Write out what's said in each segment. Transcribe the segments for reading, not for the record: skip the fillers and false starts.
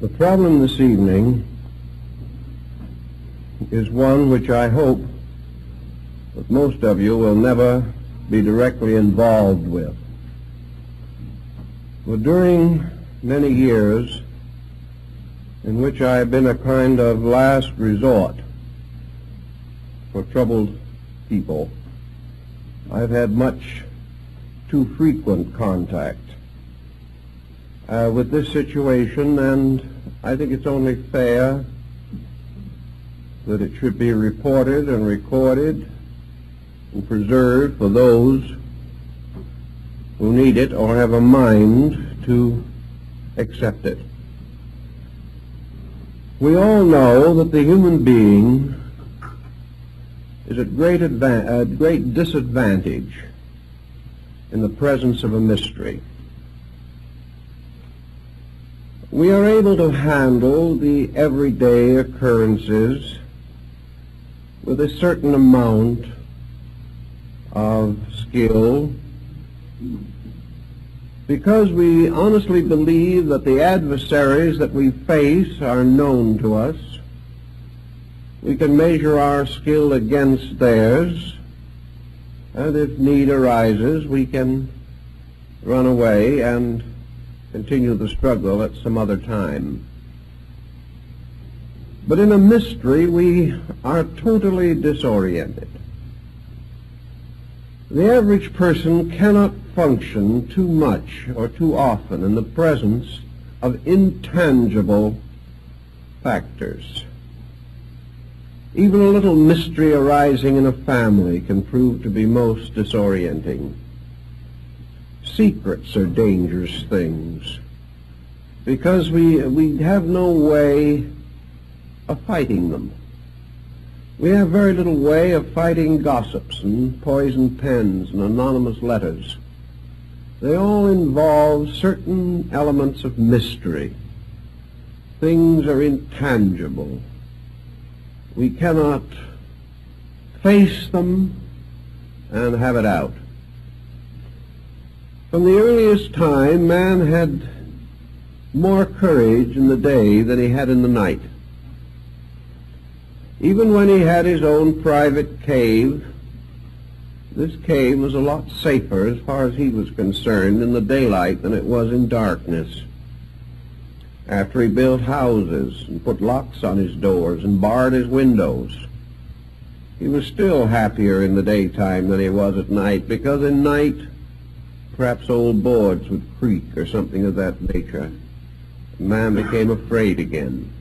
The problem this evening is one which I hope that most of you will never be directly involved with. But during many years in which I have been a kind of last resort for troubled people, I've had much too frequent contact with this situation, and I think it's only fair that it should be reported and recorded and preserved for those who need it or have a mind to accept it. We all know that the human being is at great disadvantage in the presence of a mystery. We are able to handle the everyday occurrences with a certain amount of skill because we honestly believe that the adversaries that we face are known to us. We can measure our skill against theirs, and if need arises, we can run away and continue the struggle at some other time. But in a mystery, we are totally disoriented. The average person cannot function too much or too often in the presence of intangible factors. Even a little mystery arising in a family can prove to be most disorienting. Secrets are dangerous things because we have no way of fighting them. We have very little way of fighting gossips and poison pens and anonymous letters. They all involve certain elements of mystery. Things are intangible. We cannot face them and have it out. From the earliest time, man had more courage in the day than he had in the night. Even when he had his own private cave, this cave was a lot safer as far as he was concerned in the daylight than it was in darkness. After he built houses and put locks on his doors and barred his windows, he was still happier in the daytime than he was at night, because in night perhaps old boards would creak or something of that nature. Man became afraid again.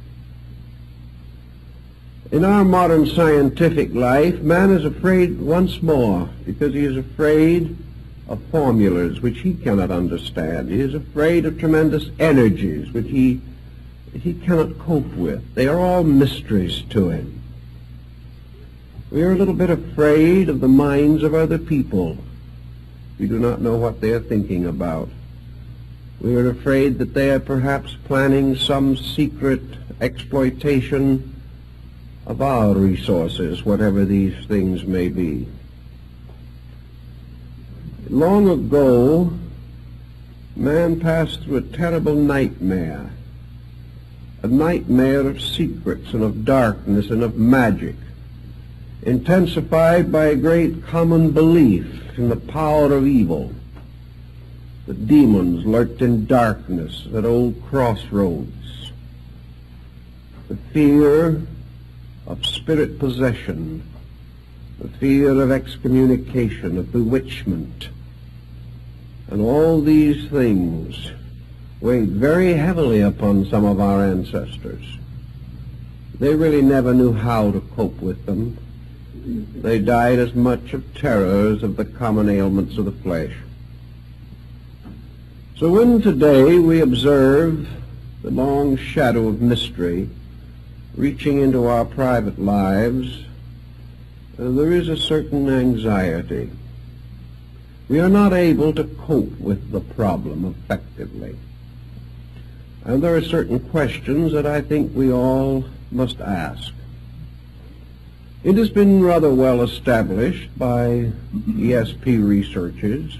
In our modern scientific life, man is afraid once more because he is afraid of formulas which he cannot understand. He is afraid of tremendous energies which he cannot cope with. They are all mysteries to him. We are a little bit afraid of the minds of other people. We do not know what they are thinking about. We are afraid that they are perhaps planning some secret exploitation of our resources, whatever these things may be. Long ago, man passed through a terrible nightmare, a nightmare of secrets and of darkness and of magic, intensified by a great common belief in the power of evil. The demons lurked in darkness at old crossroads. The fear of spirit possession, the fear of excommunication, of bewitchment, and all these things weighed very heavily upon some of our ancestors. They really never knew how to cope with them. They died as much of terror as of the common ailments of the flesh. So when today we observe the long shadow of mystery reaching into our private lives, there is a certain anxiety. We are not able to cope with the problem effectively. And there are certain questions that I think we all must ask. It has been rather well established by ESP researchers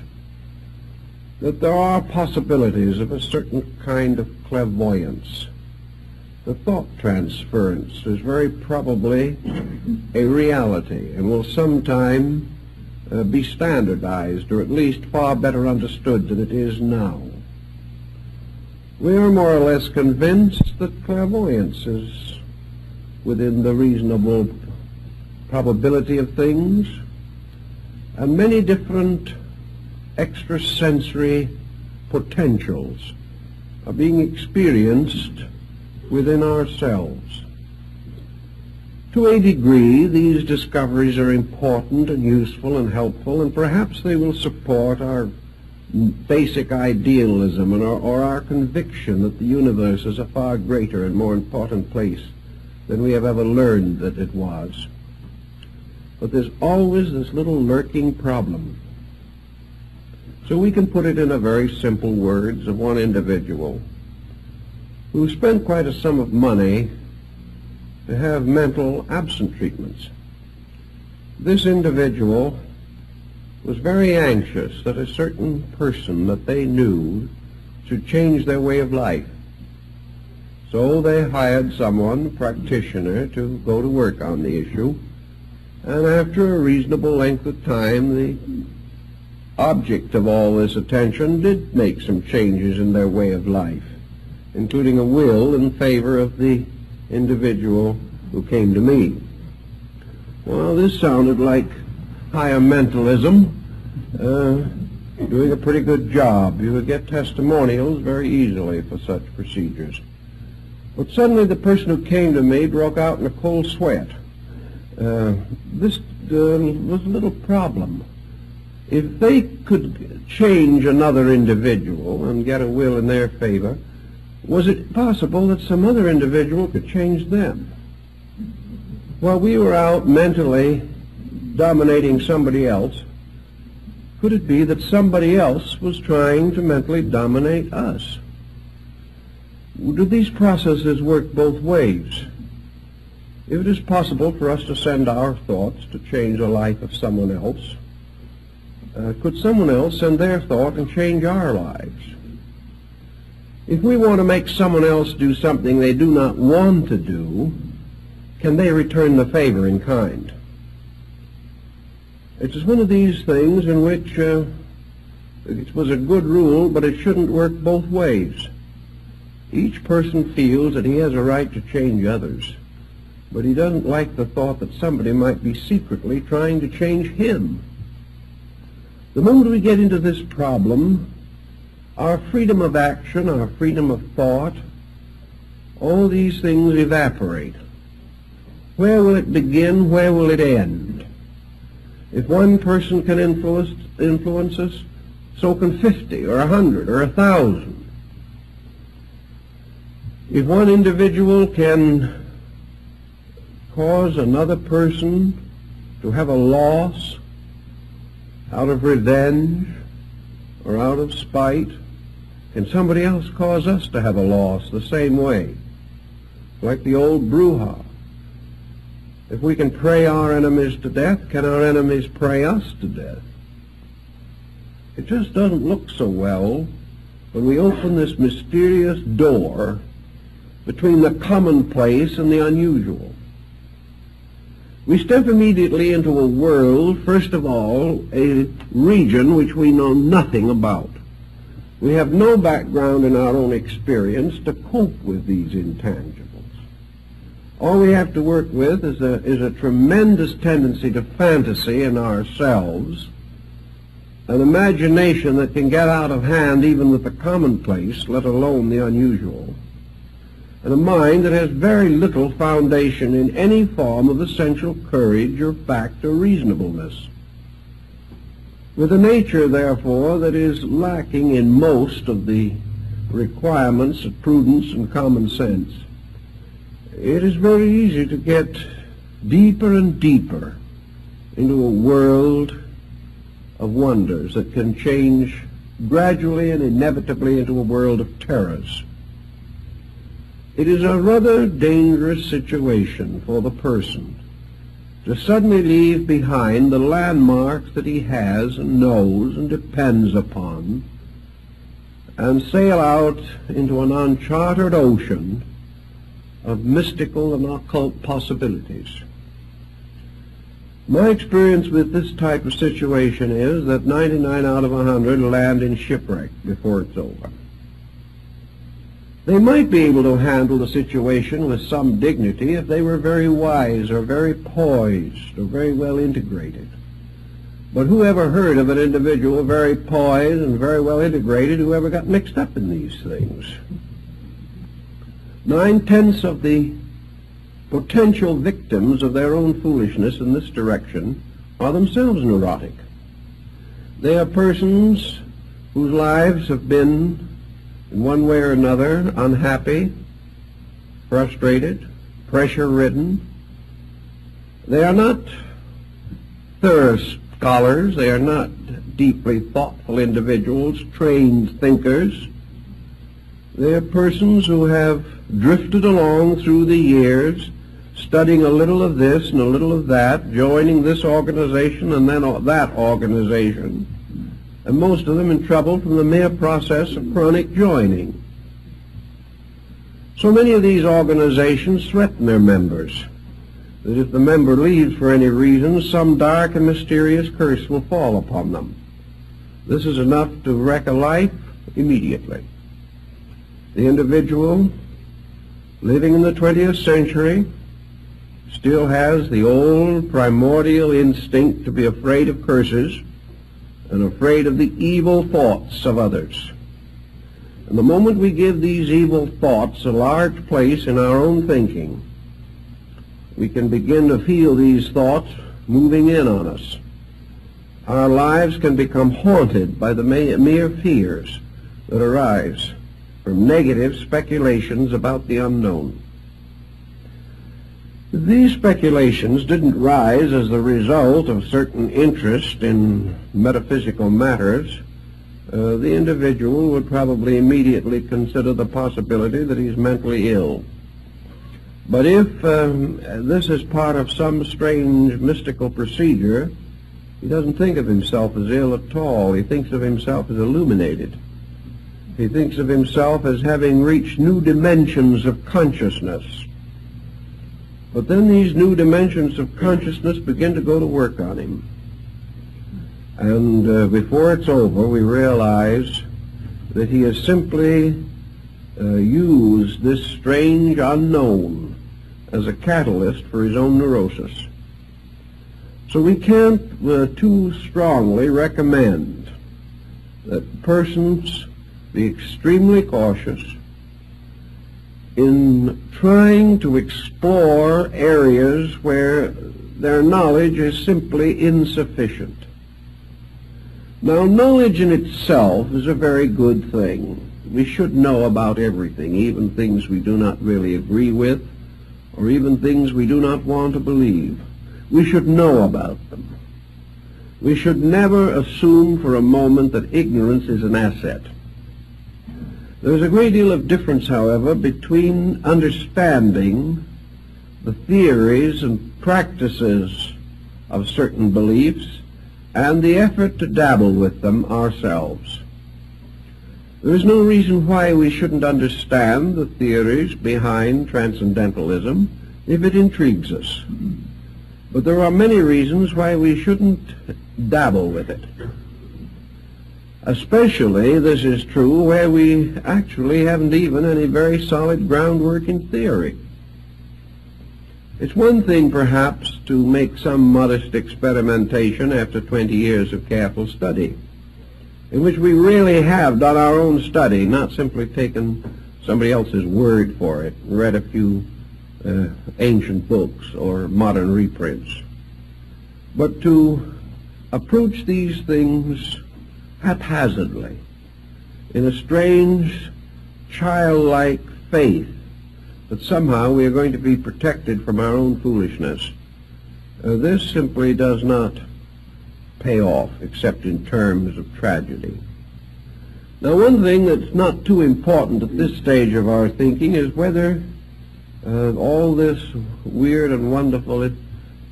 that there are possibilities of a certain kind of clairvoyance the thought transference is very probably a reality and will sometime be standardized, or at least far better understood than it is now. We are more or less convinced that clairvoyance is within the reasonable probability of things, and many different extrasensory potentials are being experienced within ourselves. To a degree, these discoveries are important and useful and helpful, and perhaps they will support our basic idealism or our conviction that the universe is a far greater and more important place than we have ever learned that it was. But there's always this little lurking problem. So we can put it in a very simple words of one individual who spent quite a sum of money to have mental absent treatments. This individual was very anxious that a certain person that they knew should change their way of life. So they hired someone, a practitioner, to go to work on the issue, and after a reasonable length of time, the object of all this attention did make some changes in their way of life, including a will in favor of the individual who came to me. Well, this sounded like higher mentalism, doing a pretty good job. You would get testimonials very easily for such procedures. But suddenly the person who came to me broke out in a cold sweat. This was a little problem. If they could change another individual and get a will in their favor, was it possible that some other individual could change them? While we were out mentally dominating somebody else, could it be that somebody else was trying to mentally dominate us? Do these processes work both ways? If it is possible for us to send our thoughts to change the life of someone else, could someone else send their thought and change our lives? If we want to make someone else do something they do not want to do, can they return the favor in kind? It is one of these things in which it was a good rule, but it shouldn't work both ways. Each person feels that he has a right to change others, but he doesn't like the thought that somebody might be secretly trying to change him. The moment we get into this problem, our freedom of action, our freedom of thought, all these things evaporate. Where will it begin? Where will it end? If one person can influence us, so can 50 or 100 or 1,000. If one individual can cause another person to have a loss out of revenge or out of spite, can somebody else cause us to have a loss the same way? Like the old brouhaha. If we can pray our enemies to death, can our enemies pray us to death? It just doesn't look so well when we open this mysterious door between the commonplace and the unusual. We step immediately into a world, first of all, a region which we know nothing about. We have no background in our own experience to cope with these intangibles. All we have to work with is a tremendous tendency to fantasy in ourselves, an imagination that can get out of hand even with the commonplace, let alone the unusual, and a mind that has very little foundation in any form of essential courage or fact or reasonableness. With a nature, therefore, that is lacking in most of the requirements of prudence and common sense, it is very easy to get deeper and deeper into a world of wonders that can change gradually and inevitably into a world of terrors. It is a rather dangerous situation for the person to suddenly leave behind the landmarks that he has and knows and depends upon and sail out into an uncharted ocean of mystical and occult possibilities. My experience with this type of situation is that 99 out of 100 land in shipwreck before it's over. They might be able to handle the situation with some dignity if they were very wise or very poised or very well integrated. But who ever heard of an individual very poised and very well integrated who ever got mixed up in these things? 9/10 of the potential victims of their own foolishness in this direction are themselves neurotic. They are persons whose lives have been, in one way or another, unhappy, frustrated, pressure-ridden. They are not thorough scholars. They are not deeply thoughtful individuals, trained thinkers. They are persons who have drifted along through the years, studying a little of this and a little of that, joining this organization and then that organization, and most of them in trouble from the mere process of chronic joining. So many of these organizations threaten their members that if the member leaves for any reason, some dark and mysterious curse will fall upon them. This is enough to wreck a life immediately. The individual living in the 20th century still has the old primordial instinct to be afraid of curses and afraid of the evil thoughts of others. And the moment we give these evil thoughts a large place in our own thinking, we can begin to feel these thoughts moving in on us. Our lives can become haunted by the mere fears that arise from negative speculations about the unknown. These speculations didn't rise as the result of certain interest in metaphysical matters. The individual would probably immediately consider the possibility that he's mentally ill. But if this is part of some strange mystical procedure, he doesn't think of himself as ill at all. He thinks of himself as illuminated. He thinks of himself as having reached new dimensions of consciousness. But then these new dimensions of consciousness begin to go to work on him. And before it's over, we realize that he has simply used this strange unknown as a catalyst for his own neurosis. So we can't too strongly recommend that persons be extremely cautious in trying to explore areas where their knowledge is simply insufficient. Now, knowledge in itself is a very good thing. We should know about everything, even things we do not really agree with, or even things we do not want to believe. We should know about them. We should never assume for a moment that ignorance is an asset. There's a great deal of difference, however, between understanding the theories and practices of certain beliefs and the effort to dabble with them ourselves. There is no reason why we shouldn't understand the theories behind transcendentalism if it intrigues us. But there are many reasons why we shouldn't dabble with it. Especially this is true where we actually haven't even any very solid groundwork in theory. It's one thing perhaps to make some modest experimentation after 20 years of careful study, in which we really have done our own study, not simply taken somebody else's word for it, read a few ancient books or modern reprints, but to approach these things haphazardly, in a strange, childlike faith that somehow we are going to be protected from our own foolishness. This simply does not pay off, except in terms of tragedy. Now, one thing that's not too important at this stage of our thinking is whether all this weird and wonderful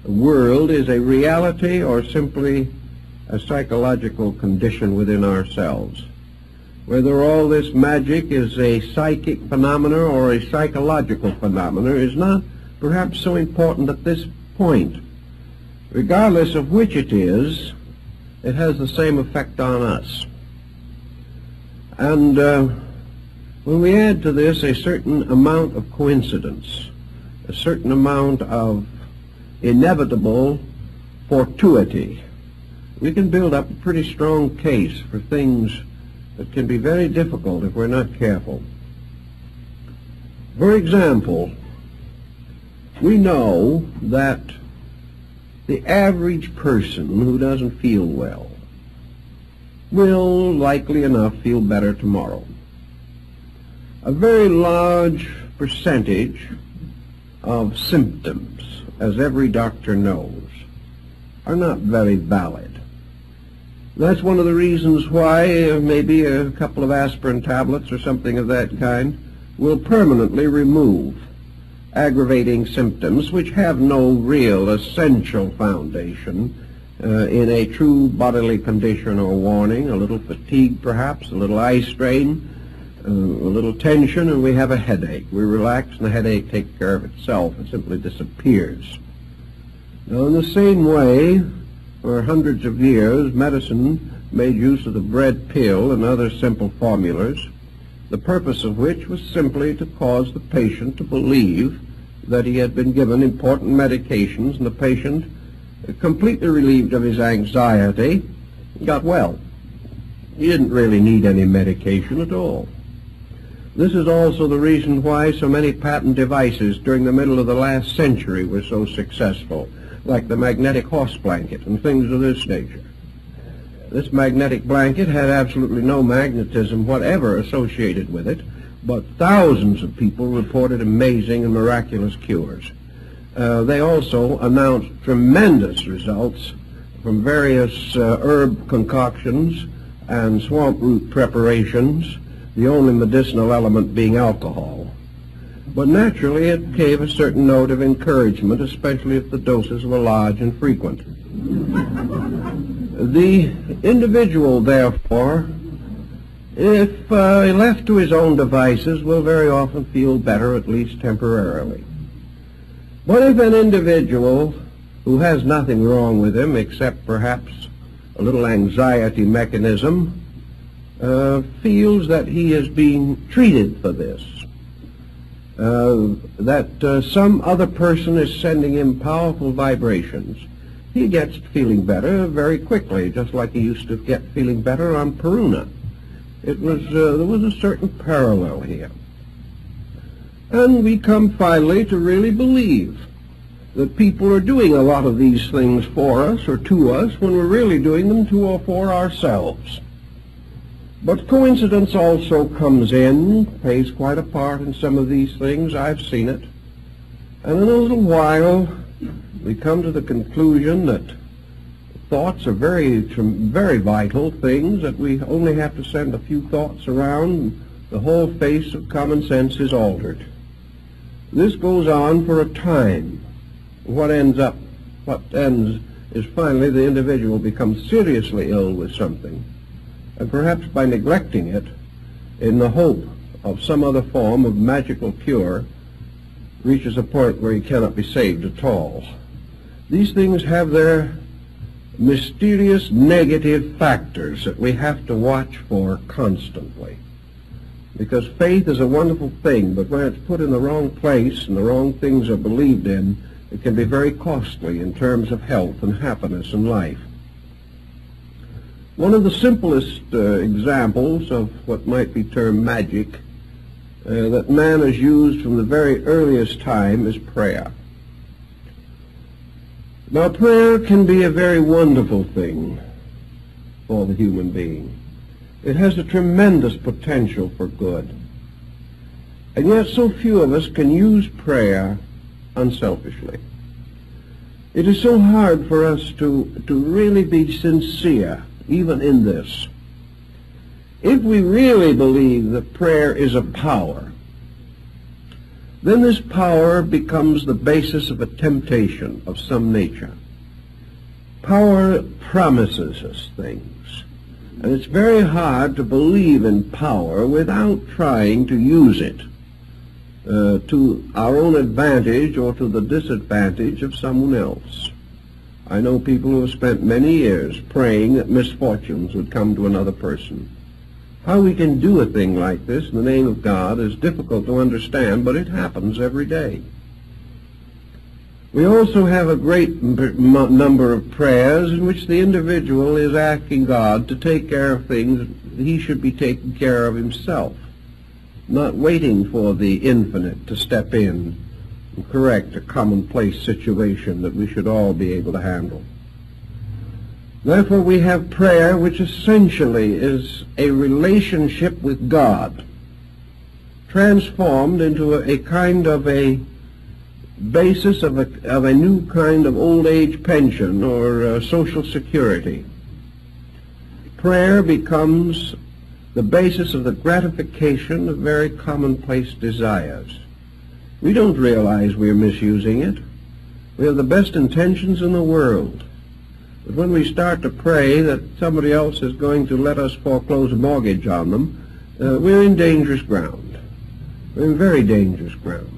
world is a reality or simply a psychological condition within ourselves. whether all this magic is a psychic phenomena or a psychological phenomena is not perhaps so important at this point. Regardless of which it is, it has the same effect on us. And when we add to this a certain amount of coincidence, a certain amount of inevitable fortuity, we can build up a pretty strong case for things that can be very difficult if we're not careful. For example, we know that the average person who doesn't feel well will, likely enough, feel better tomorrow. A very large percentage of symptoms, as every doctor knows, are not very valid. That's one of the reasons why maybe a couple of aspirin tablets or something of that kind will permanently remove aggravating symptoms which have no real essential foundation in a true bodily condition or warning. A little fatigue perhaps, a little eye strain, a little tension, and we have a headache. We relax and the headache takes care of itself. It simply disappears. Now, in the same way, for hundreds of years, medicine made use of the bread pill and other simple formulas, the purpose of which was simply to cause the patient to believe that he had been given important medications, and the patient, completely relieved of his anxiety, got well. He didn't really need any medication at all. This is also the reason why so many patent devices during the middle of the last century were so successful, like the magnetic horse blanket and things of this nature. This magnetic blanket had absolutely no magnetism whatever associated with it, but thousands of people reported amazing and miraculous cures. They also announced tremendous results from various herb concoctions and swamp root preparations, the only medicinal element being alcohol. But naturally it gave a certain note of encouragement, especially if the doses were large and frequent. The individual, therefore, if left to his own devices, will very often feel better, at least temporarily. But if an individual who has nothing wrong with him except perhaps a little anxiety mechanism feels that he is being treated for this, that some other person is sending him powerful vibrations, he gets feeling better very quickly, just like he used to get feeling better on Peruna. There was a certain parallel here. And we come finally to really believe that people are doing a lot of these things for us or to us when we're really doing them to or for ourselves. But coincidence also comes in, plays quite a part in some of these things. I've seen it. And in a little while, we come to the conclusion that thoughts are very vital things, that we only have to send a few thoughts around and the whole face of common sense is altered. This goes on for a time. What ends is finally the individual becomes seriously ill with something, and perhaps by neglecting it, in the hope of some other form of magical cure, reaches a point where he cannot be saved at all. These things have their mysterious negative factors that we have to watch for constantly. Because faith is a wonderful thing, but when it's put in the wrong place and the wrong things are believed in, it can be very costly in terms of health and happiness in life. One of the simplest examples of what might be termed magic that man has used from the very earliest time is prayer. Now, prayer can be a very wonderful thing for the human being. It has a tremendous potential for good. And yet so few of us can use prayer unselfishly. It is so hard for us to really be sincere, even in this. If we really believe that prayer is a power, then this power becomes the basis of a temptation of some nature. Power promises us things. And it's very hard to believe in power without trying to use it to our own advantage or to the disadvantage of someone else. I know people who have spent many years praying that misfortunes would come to another person. How we can do a thing like this in the name of God is difficult to understand, but it happens every day. We also have a great number of prayers in which the individual is asking God to take care of things he should be taking care of himself, not waiting for the infinite to step in and correct a commonplace situation that we should all be able to handle. Therefore, we have prayer, which essentially is a relationship with God, transformed into a kind of a basis of a new kind of old age pension or social security. Prayer becomes the basis of the gratification of very commonplace desires. We don't realize we're misusing it. We have the best intentions in the world. But when we start to pray that somebody else is going to let us foreclose a mortgage on them, we're in dangerous ground. We're in very dangerous ground.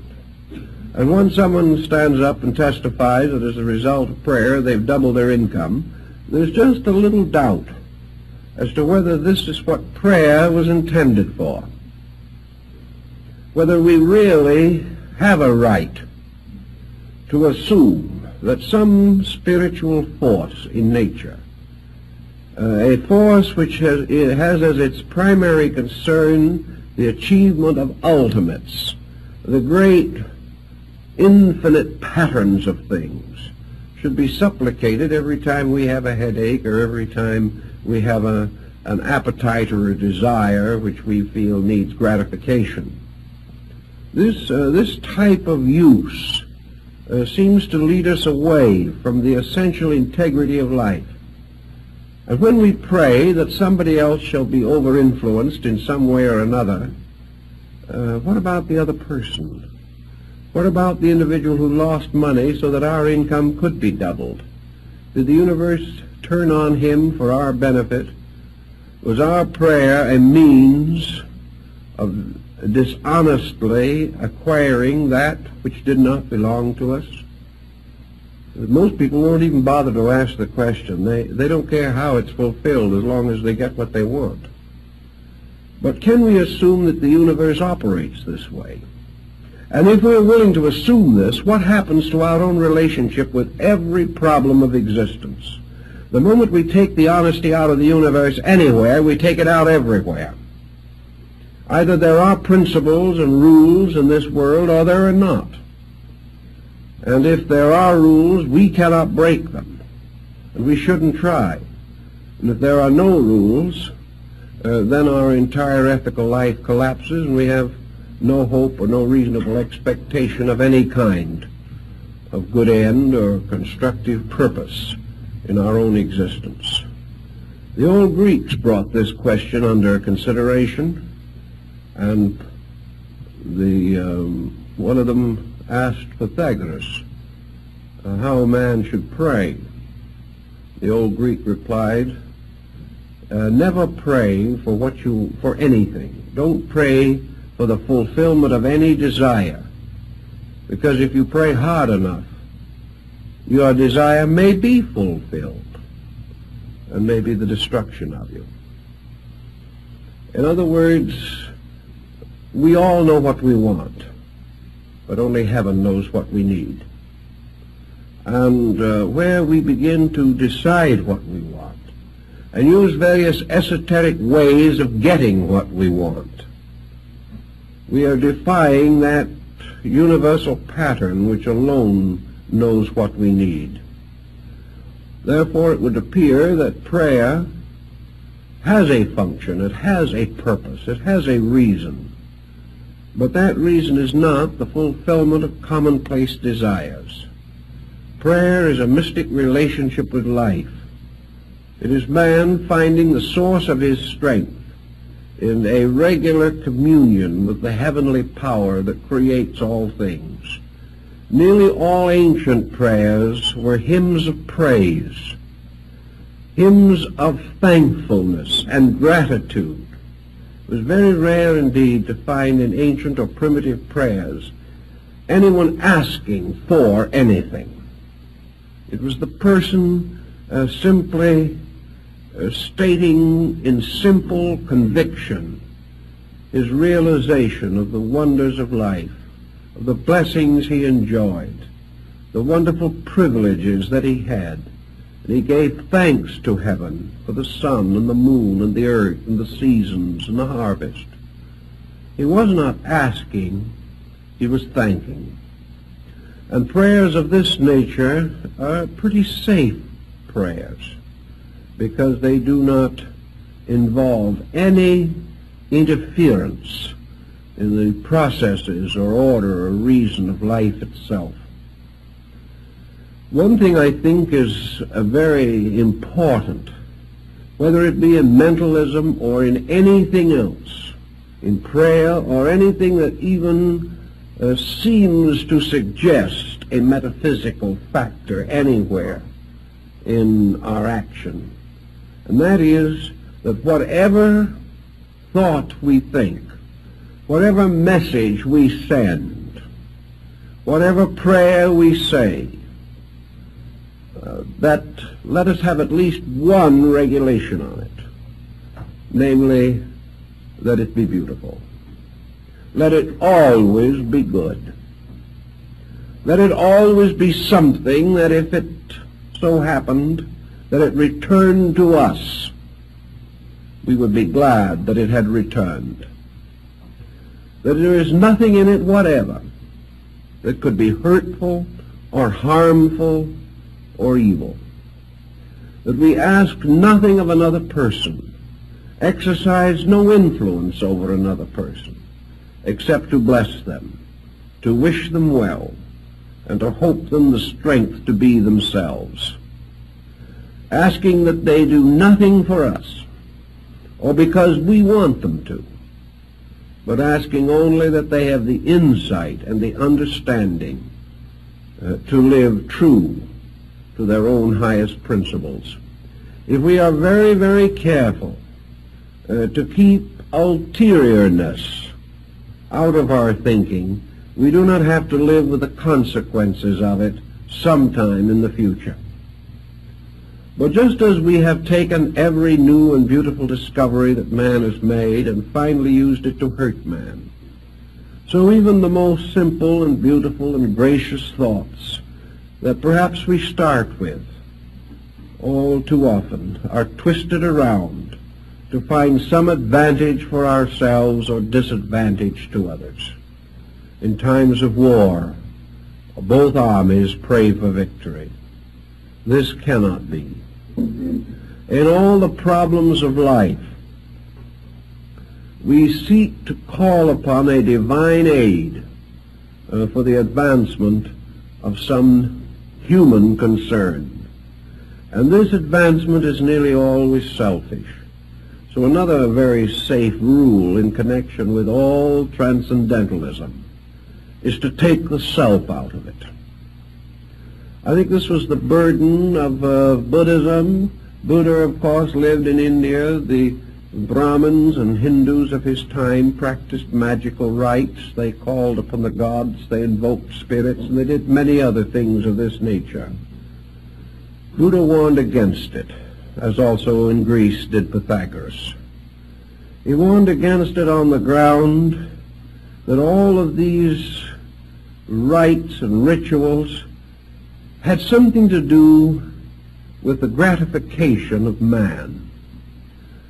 And when someone stands up and testifies that as a result of prayer they've doubled their income, there's just a little doubt as to whether this is what prayer was intended for. Whether we really have a right to assume that some spiritual force in nature, a force which has as its primary concern the achievement of ultimates, the great infinite patterns of things, should be supplicated every time we have a headache or every time we have an appetite or a desire which we feel needs gratification. This type of use seems to lead us away from the essential integrity of life. And when we pray that somebody else shall be over-influenced in some way or another, what about the other person? What about the individual who lost money so that our income could be doubled? Did the universe turn on him for our benefit? Was our prayer a means of dishonestly acquiring that which did not belong to us? Most people won't even bother to ask the question. They don't care how it's fulfilled as long as they get what they want. But can we assume that the universe operates this way? And if we're willing to assume this, what happens to our own relationship with every problem of existence? The moment we take the honesty out of the universe anywhere, we take it out everywhere. Either there are principles and rules in this world or there are not. And if there are rules, we cannot break them, and we shouldn't try. And if there are no rules, then our entire ethical life collapses and we have no hope or no reasonable expectation of any kind of good end or constructive purpose in our own existence. The old Greeks brought this question under consideration, and one of them asked Pythagoras how a man should pray. The old Greek replied, never pray for anything. Don't pray for the fulfillment of any desire, because if you pray hard enough, your desire may be fulfilled and may be the destruction of you. In other words, we all know what we want, but only heaven knows what we need. And where we begin to decide what we want and use various esoteric ways of getting what we want, we are defying that universal pattern which alone knows what we need. Therefore, it would appear that prayer has a function, it has a purpose, it has a reason. But that reason is not the fulfillment of commonplace desires. Prayer is a mystic relationship with life. It is man finding the source of his strength in a regular communion with the heavenly power that creates all things. Nearly all ancient prayers were hymns of praise. hymns of thankfulness and gratitude. It was very rare indeed to find in ancient or primitive prayers anyone asking for anything. It was the person simply stating in simple conviction his realization of the wonders of life, of the blessings he enjoyed, the wonderful privileges that he had. And he gave thanks to heaven for the sun and the moon and the earth and the seasons and the harvest. He was not asking, he was thanking. And prayers of this nature are pretty safe prayers because they do not involve any interference in the processes or order or reason of life itself. One thing I think is very important, whether it be in mentalism or in anything else, in prayer or anything that even seems to suggest a metaphysical factor anywhere in our action, and that is that whatever thought we think, whatever message we send, whatever prayer we say, that let us have at least one regulation on it, namely, let it be beautiful. Let it always be good. Let it always be something that if it so happened that it returned to us, we would be glad that it had returned. That there is nothing in it whatever that could be hurtful or harmful or evil. That we ask nothing of another person, exercise no influence over another person, except to bless them, to wish them well, and to hope them the strength to be themselves. Asking that they do nothing for us, or because we want them to, but asking only that they have the insight and the understanding to live true to their own highest principles. If we are very, very careful to keep ulteriourness out of our thinking, we do not have to live with the consequences of it sometime in the future. But just as we have taken every new and beautiful discovery that man has made and finally used it to hurt man, so even the most simple and beautiful and gracious thoughts that perhaps we start with all too often are twisted around to find some advantage for ourselves or disadvantage to others. In times of war, both armies pray for victory. This cannot be. In all the problems of life, we seek to call upon a divine aid for the advancement of some human concern. And this advancement is nearly always selfish. So another very safe rule in connection with all transcendentalism is to take the self out of it. I think this was the burden of Buddhism. Buddha, of course, lived in India. The Brahmins and Hindus of his time practiced magical rites. They called upon the gods, they invoked spirits, and they did many other things of this nature. Buddha warned against it, as also in Greece did Pythagoras. He warned against it on the ground that all of these rites and rituals had something to do with the gratification of man.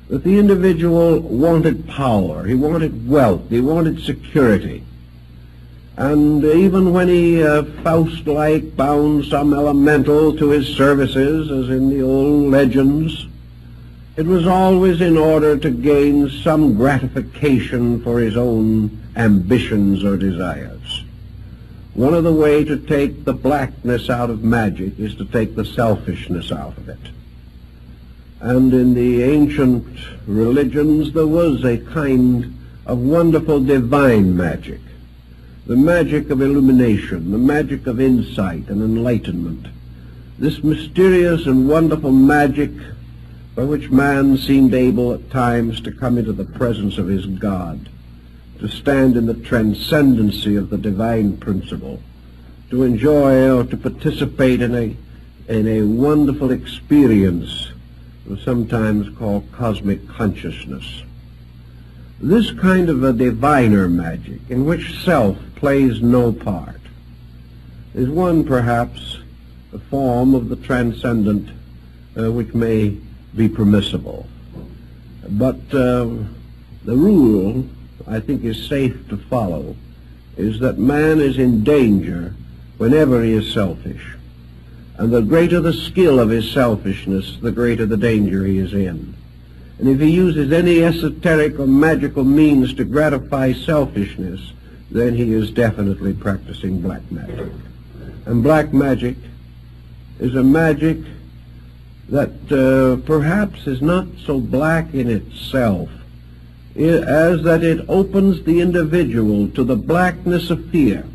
That the individual wanted power, he wanted wealth, he wanted security. And even when he, Faust-like, bound some elemental to his services, as in the old legends, it was always in order to gain some gratification for his own ambitions or desires. One of the ways to take the blackness out of magic is to take the selfishness out of it. And in the ancient religions there was a kind of wonderful divine magic, the magic of illumination, the magic of insight and enlightenment. This mysterious and wonderful magic by which man seemed able at times to come into the presence of his God, to stand in the transcendency of the divine principle, to enjoy or to participate in a wonderful experience we sometimes call cosmic consciousness. This kind of a diviner magic, in which self plays no part, is one, perhaps, a form of the transcendent which may be permissible. But the rule, I think, is safe to follow, is that man is in danger whenever he is selfish. And the greater the skill of his selfishness, the greater the danger he is in. And if he uses any esoteric or magical means to gratify selfishness, then he is definitely practicing black magic. And black magic is a magic that perhaps is not so black in itself as that it opens the individual to the blackness of fear,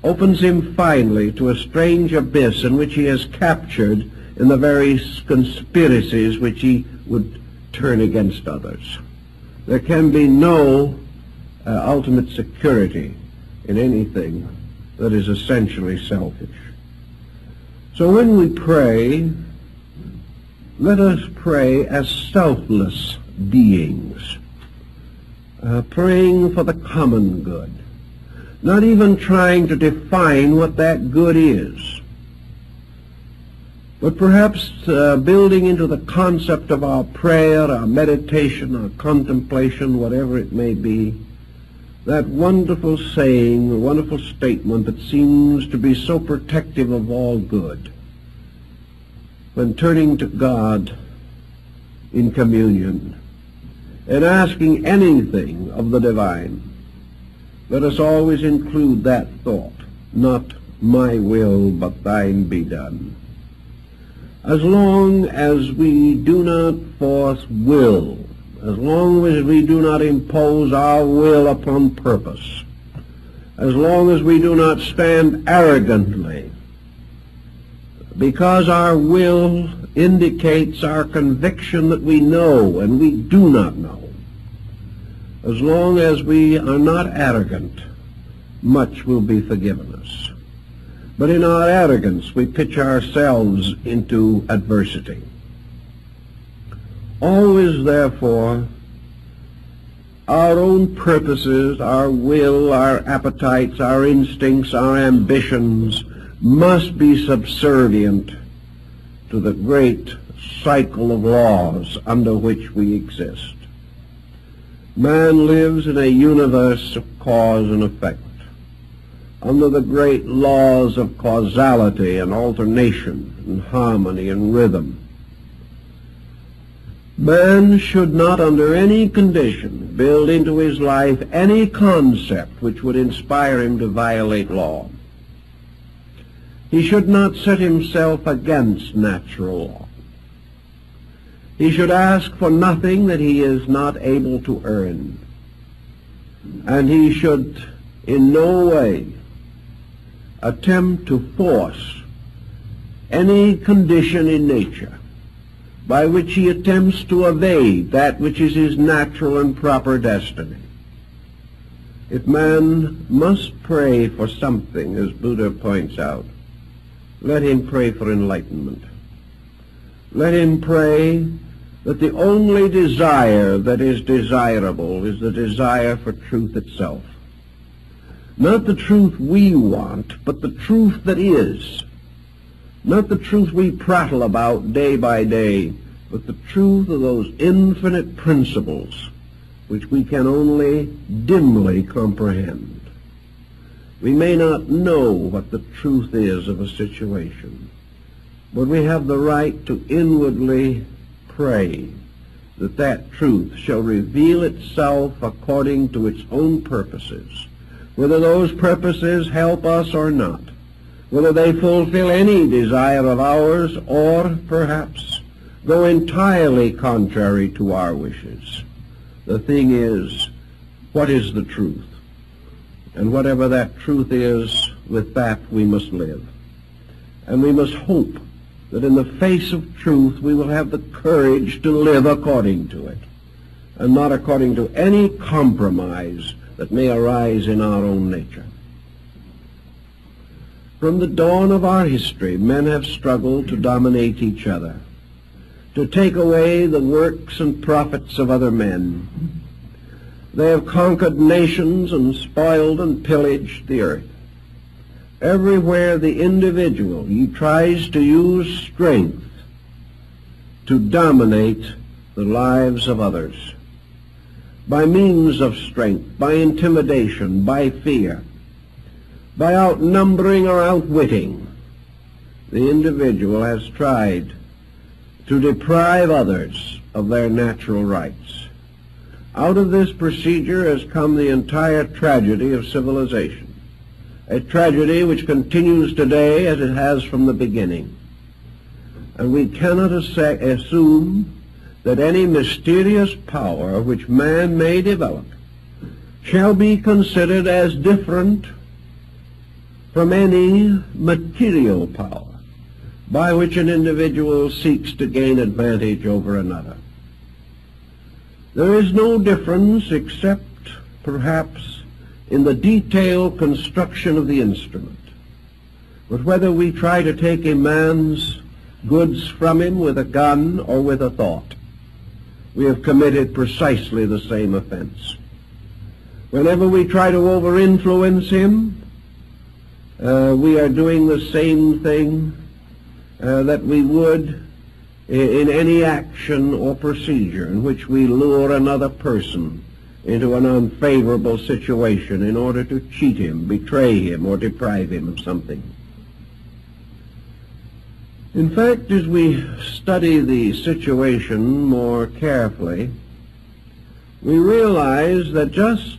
opens him finally to a strange abyss in which he is captured in the very conspiracies which he would turn against others. There can be no ultimate security in anything that is essentially selfish. So when we pray, let us pray as selfless beings, praying for the common good, not even trying to define what that good is, but perhaps building into the concept of our prayer, our meditation, our contemplation, whatever it may be, that wonderful saying, a wonderful statement that seems to be so protective of all good. When turning to God in communion and asking anything of the divine, let us always include that thought, not my will, but thine be done. As long as we do not force will, as long as we do not impose our will upon purpose, as long as we do not stand arrogantly, because our will indicates our conviction that we know and we do not know, as long as we are not arrogant, much will be forgiven us. But in our arrogance, we pitch ourselves into adversity. Always, therefore, our own purposes, our will, our appetites, our instincts, our ambitions must be subservient to the great cycle of laws under which we exist. Man lives in a universe of cause and effect, under the great laws of causality and alternation and harmony and rhythm. Man should not under any condition build into his life any concept which would inspire him to violate law. He should not set himself against natural law. He should ask for nothing that he is not able to earn. And he should in no way attempt to force any condition in nature by which he attempts to evade that which is his natural and proper destiny. If man must pray for something, as Buddha points out, let him pray for enlightenment. Let him pray that the only desire that is desirable is the desire for truth itself. Not the truth we want, but the truth that is. Not the truth we prattle about day by day, but the truth of those infinite principles which we can only dimly comprehend. We may not know what the truth is of a situation, but we have the right to inwardly pray that that truth shall reveal itself according to its own purposes, whether those purposes help us or not, whether they fulfill any desire of ours or perhaps go entirely contrary to our wishes. The thing is, what is the truth? And whatever that truth is, with that we must live. And we must hope that in the face of truth we will have the courage to live according to it, and not according to any compromise that may arise in our own nature. From the dawn of our history, men have struggled to dominate each other, to take away the works and profits of other men. They have conquered nations and spoiled and pillaged the earth. Everywhere the individual he tries to use strength to dominate the lives of others, by means of strength, by intimidation, by fear, by outnumbering or outwitting, the individual has tried to deprive others of their natural rights. Out of this procedure has come the entire tragedy of civilization, a tragedy which continues today as it has from the beginning. And we cannot assume that any mysterious power which man may develop shall be considered as different from any material power by which an individual seeks to gain advantage over another. There is no difference except perhaps in the detailed construction of the instrument. But whether we try to take a man's goods from him with a gun or with a thought, we have committed precisely the same offense. Whenever we try to over-influence him, we are doing the same thing that we would in any action or procedure in which we lure another person into an unfavorable situation in order to cheat him, betray him, or deprive him of something. In fact, as we study the situation more carefully, we realize that just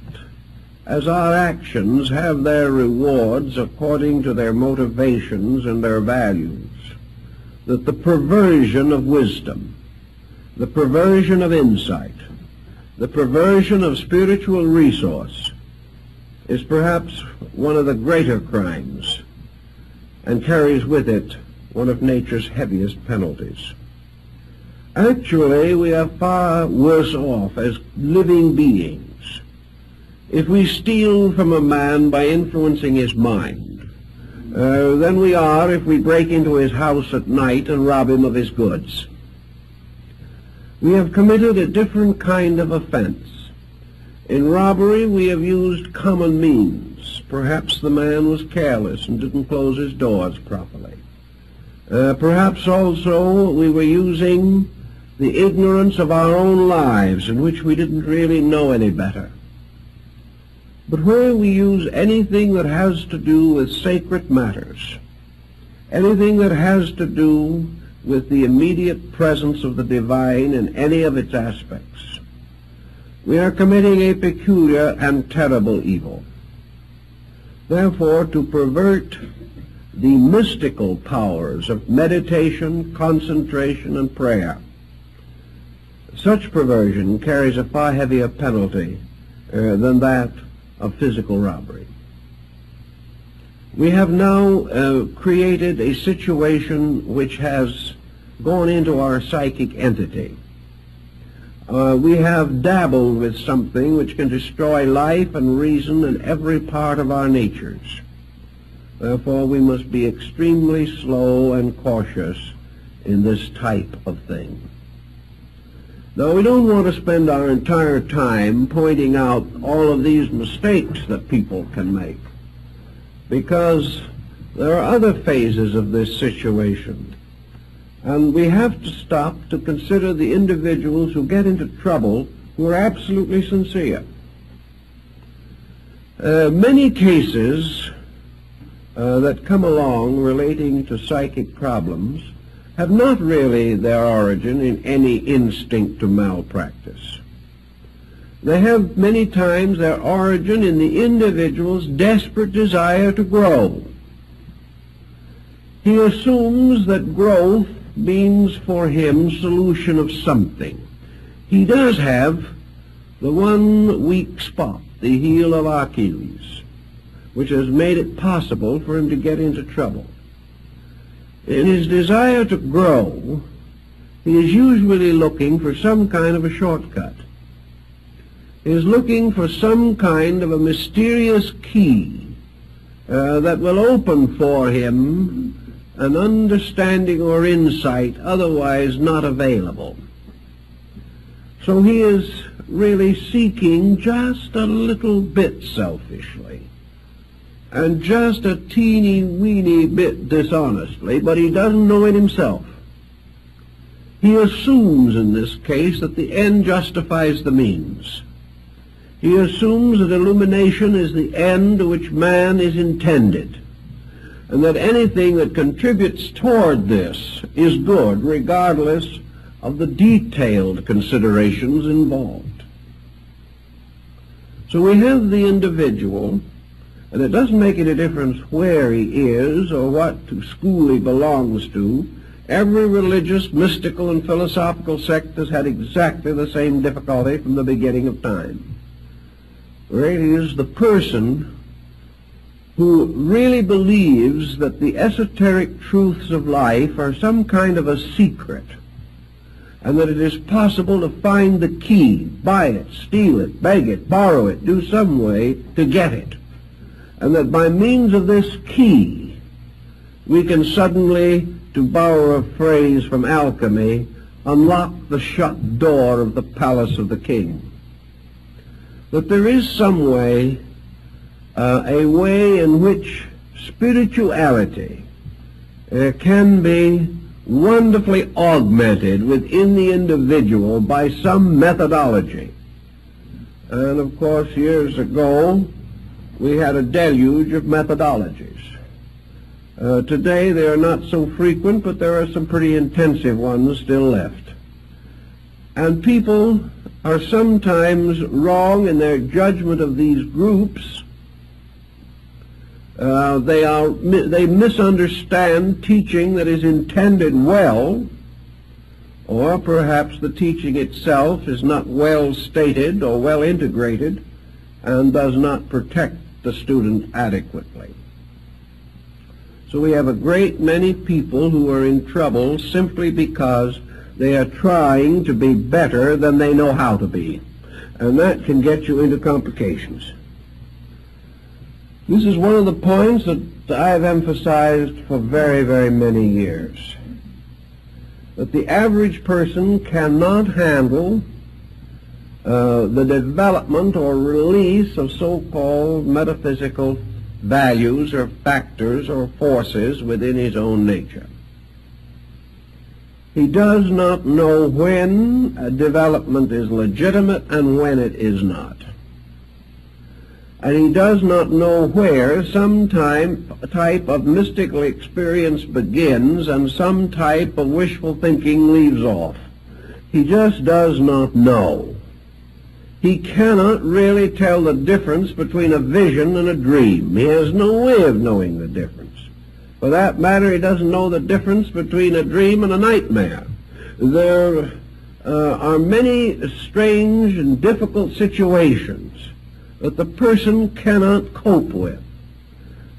as our actions have their rewards according to their motivations and their values, that the perversion of wisdom, the perversion of insight, the perversion of spiritual resource is perhaps one of the greater crimes and carries with it one of nature's heaviest penalties. Actually, we are far worse off as living beings if we steal from a man by influencing his mind than we are if we break into his house at night and rob him of his goods. We have committed a different kind of offense. In robbery, we have used common means. Perhaps the man was careless and didn't close his doors properly. Perhaps also we were using the ignorance of our own lives in which we didn't really know any better. But where we use anything that has to do with sacred matters, anything that has to do with the immediate presence of the divine in any of its aspects, we are committing a peculiar and terrible evil. Therefore, to pervert the mystical powers of meditation, concentration, and prayer, such perversion carries a far heavier penalty than that of physical robbery. We have now created a situation which has gone into our psychic entity. We have dabbled with something which can destroy life and reason in every part of our natures. Therefore, we must be extremely slow and cautious in this type of thing. Though we don't want to spend our entire time pointing out all of these mistakes that people can make, because there are other phases of this situation, and we have to stop to consider the individuals who get into trouble who are absolutely sincere. Many cases that come along relating to psychic problems have not really their origin in any instinct to malpractice. They have many times their origin in the individual's desperate desire to grow. He assumes that growth means for him solution of something. He does have the one weak spot, the heel of Achilles, which has made it possible for him to get into trouble. In his desire to grow, he is usually looking for some kind of a shortcut. He is looking for some kind of a mysterious key that will open for him an understanding or insight otherwise not available. So he is really seeking just a little bit selfishly, and just a teeny-weeny bit dishonestly, but he doesn't know it himself. He assumes in this case that the end justifies the means. He assumes that illumination is the end to which man is intended, and that anything that contributes toward this is good, regardless of the detailed considerations involved. So we have the individual, and it doesn't make any difference where he is or what school he belongs to. Every religious, mystical, and philosophical sect has had exactly the same difficulty from the beginning of time. Where it is the person who really believes that the esoteric truths of life are some kind of a secret, and that it is possible to find the key, buy it, steal it, beg it, borrow it, do some way to get it, and that by means of this key we can suddenly, to borrow a phrase from alchemy, unlock the shut door of the palace of the king. That there is some way, a way in which spirituality can be wonderfully augmented within the individual by some methodology. And of course, years ago, we had a deluge of methodologies. Today, they are not so frequent, but there are some pretty intensive ones still left. And people are sometimes wrong in their judgment of these groups. They misunderstand teaching that is intended well, or perhaps the teaching itself is not well stated or well integrated and does not protect the student adequately. So we have a great many people who are in trouble simply because they are trying to be better than they know how to be. And that can get you into complications. This is one of the points that I have emphasized for very, very many years. That the average person cannot handle the development or release of so-called metaphysical values or factors or forces within his own nature. He does not know when a development is legitimate and when it is not. And he does not know where some type of mystical experience begins and some type of wishful thinking leaves off. He just does not know. He cannot really tell the difference between a vision and a dream. He has no way of knowing the difference. For that matter, he doesn't know the difference between a dream and a nightmare. There are many strange and difficult situations that the person cannot cope with.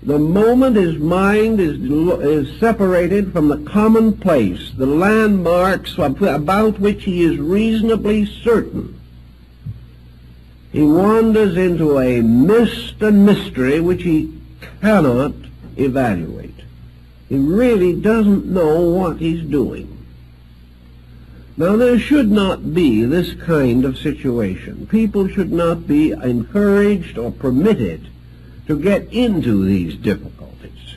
The moment his mind is separated from the commonplace, the landmarks about which he is reasonably certain, he wanders into a mist and mystery which he cannot evaluate. He really doesn't know what he's doing. Now, there should not be this kind of situation. People should not be encouraged or permitted to get into these difficulties.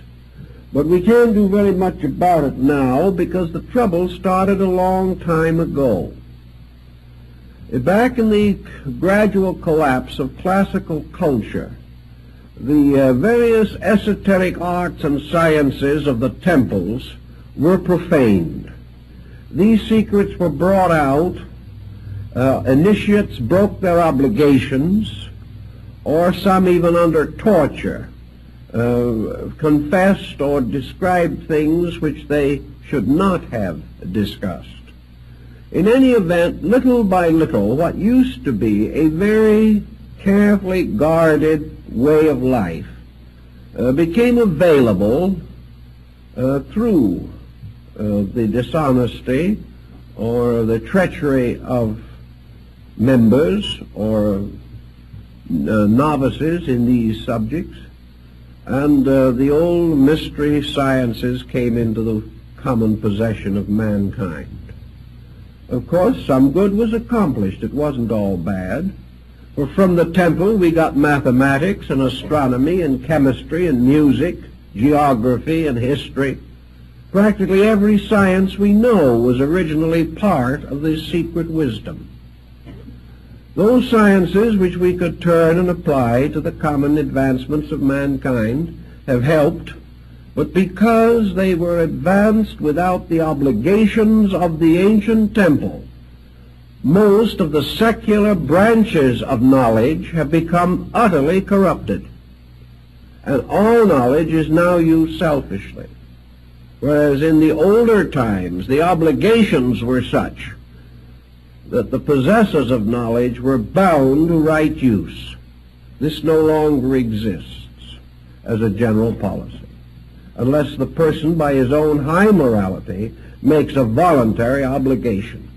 But we can't do very much about it now because the trouble started a long time ago. Back in the gradual collapse of classical culture, the various esoteric arts and sciences of the temples were profaned. These secrets were brought out. Initiates broke their obligations, or some even under torture confessed or described things which they should not have discussed. In any event, little by little, what used to be a very carefully guarded way of life became available through the dishonesty or the treachery of members or novices in these subjects, and the old mystery sciences came into the common possession of mankind. Of course, some good was accomplished. It wasn't all bad. For from the temple we got mathematics and astronomy and chemistry and music, geography and history. Practically every science we know was originally part of this secret wisdom. Those sciences which we could turn and apply to the common advancements of mankind have helped, but because they were advanced without the obligations of the ancient temple, most of the secular branches of knowledge have become utterly corrupted, and all knowledge is now used selfishly. Whereas in the older times, the obligations were such that the possessors of knowledge were bound to right use. This no longer exists as a general policy, unless the person by his own high morality makes a voluntary obligation.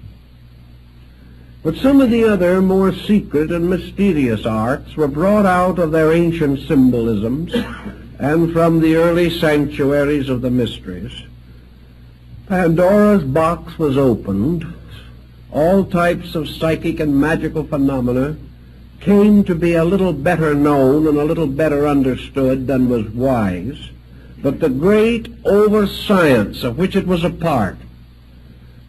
But some of the other more secret and mysterious arts were brought out of their ancient symbolisms and from the early sanctuaries of the mysteries. Pandora's box was opened. All types of psychic and magical phenomena came to be a little better known and a little better understood than was wise. But the great over-science of which it was a part,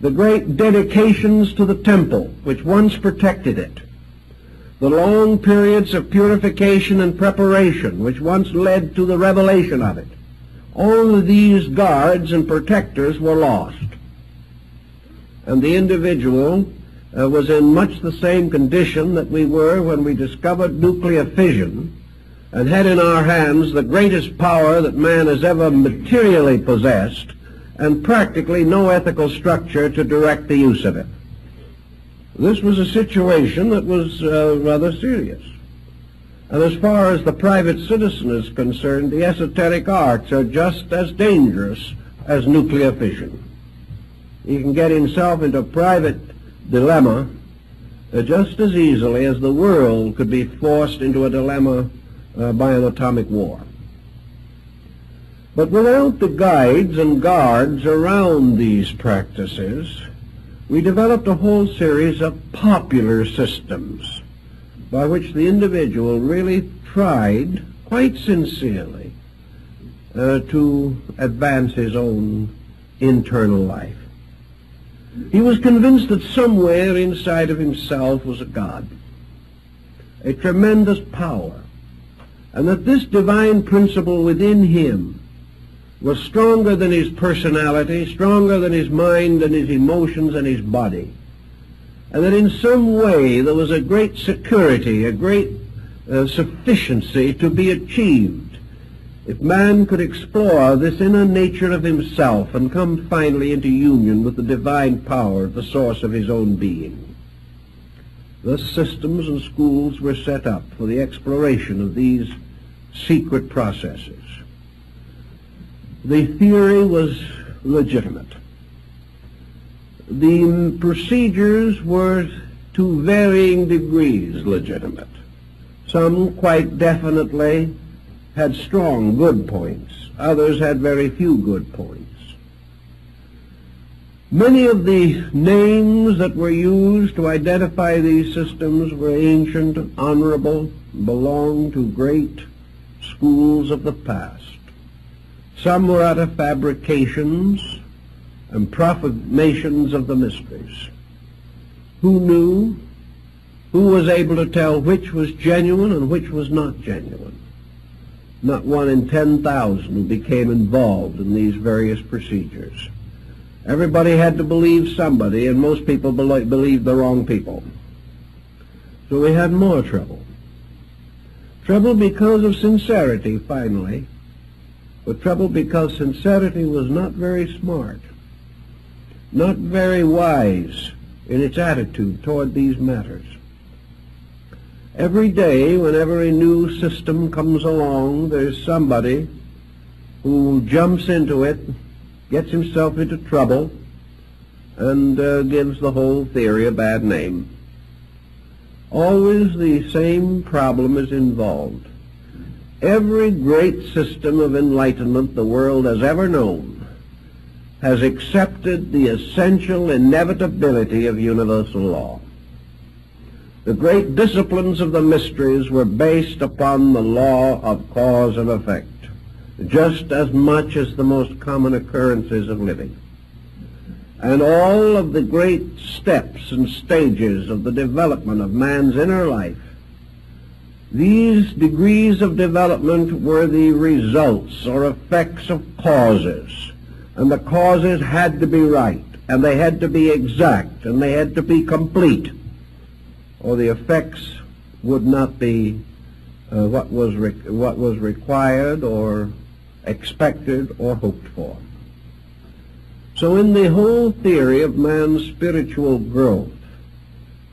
the great dedications to the temple which once protected it, the long periods of purification and preparation which once led to the revelation of it, all of these guards and protectors were lost. And the individual was in much the same condition that we were when we discovered nuclear fission and had in our hands the greatest power that man has ever materially possessed, and practically no ethical structure to direct the use of it. This was a situation that was rather serious. And as far as the private citizen is concerned, the esoteric arts are just as dangerous as nuclear fission. He can get himself into a private dilemma just as easily as the world could be forced into a dilemma by an atomic war. But without the guides and guards around these practices, we developed a whole series of popular systems by which the individual really tried, quite sincerely, to advance his own internal life. He was convinced that somewhere inside of himself was a God, a tremendous power, and that this divine principle within him was stronger than his personality, stronger than his mind and his emotions and his body, and that in some way there was a great security, a great sufficiency to be achieved if man could explore this inner nature of himself and come finally into union with the divine power at the source of his own being. Thus systems and schools were set up for the exploration of these secret processes. The theory was legitimate. The procedures were to varying degrees legitimate. Some quite definitely had strong good points. Others had very few good points. Many of the names that were used to identify these systems were ancient, honorable, belonged to great schools of the past. Some were out of fabrications and profanations of the mysteries. Who knew? Who was able to tell which was genuine and which was not genuine? Not 1 in 10,000 who became involved in these various procedures. Everybody had to believe somebody, and most people believed the wrong people. So we had more trouble. Trouble because of sincerity, finally, but trouble because sincerity was not very smart, not very wise in its attitude toward these matters. Every day, whenever a new system comes along, there's somebody who jumps into it gets himself into trouble, and gives the whole theory a bad name. Always the same problem is involved. Every great system of enlightenment the world has ever known has accepted the essential inevitability of universal law. The great disciplines of the mysteries were based upon the law of cause and effect, just as much as the most common occurrences of living. And all of the great steps and stages of the development of man's inner life, these degrees of development were the results or effects of causes, and the causes had to be right, and they had to be exact, and they had to be complete, or the effects would not be what was required or expected or hoped for. So in the whole theory of man's spiritual growth,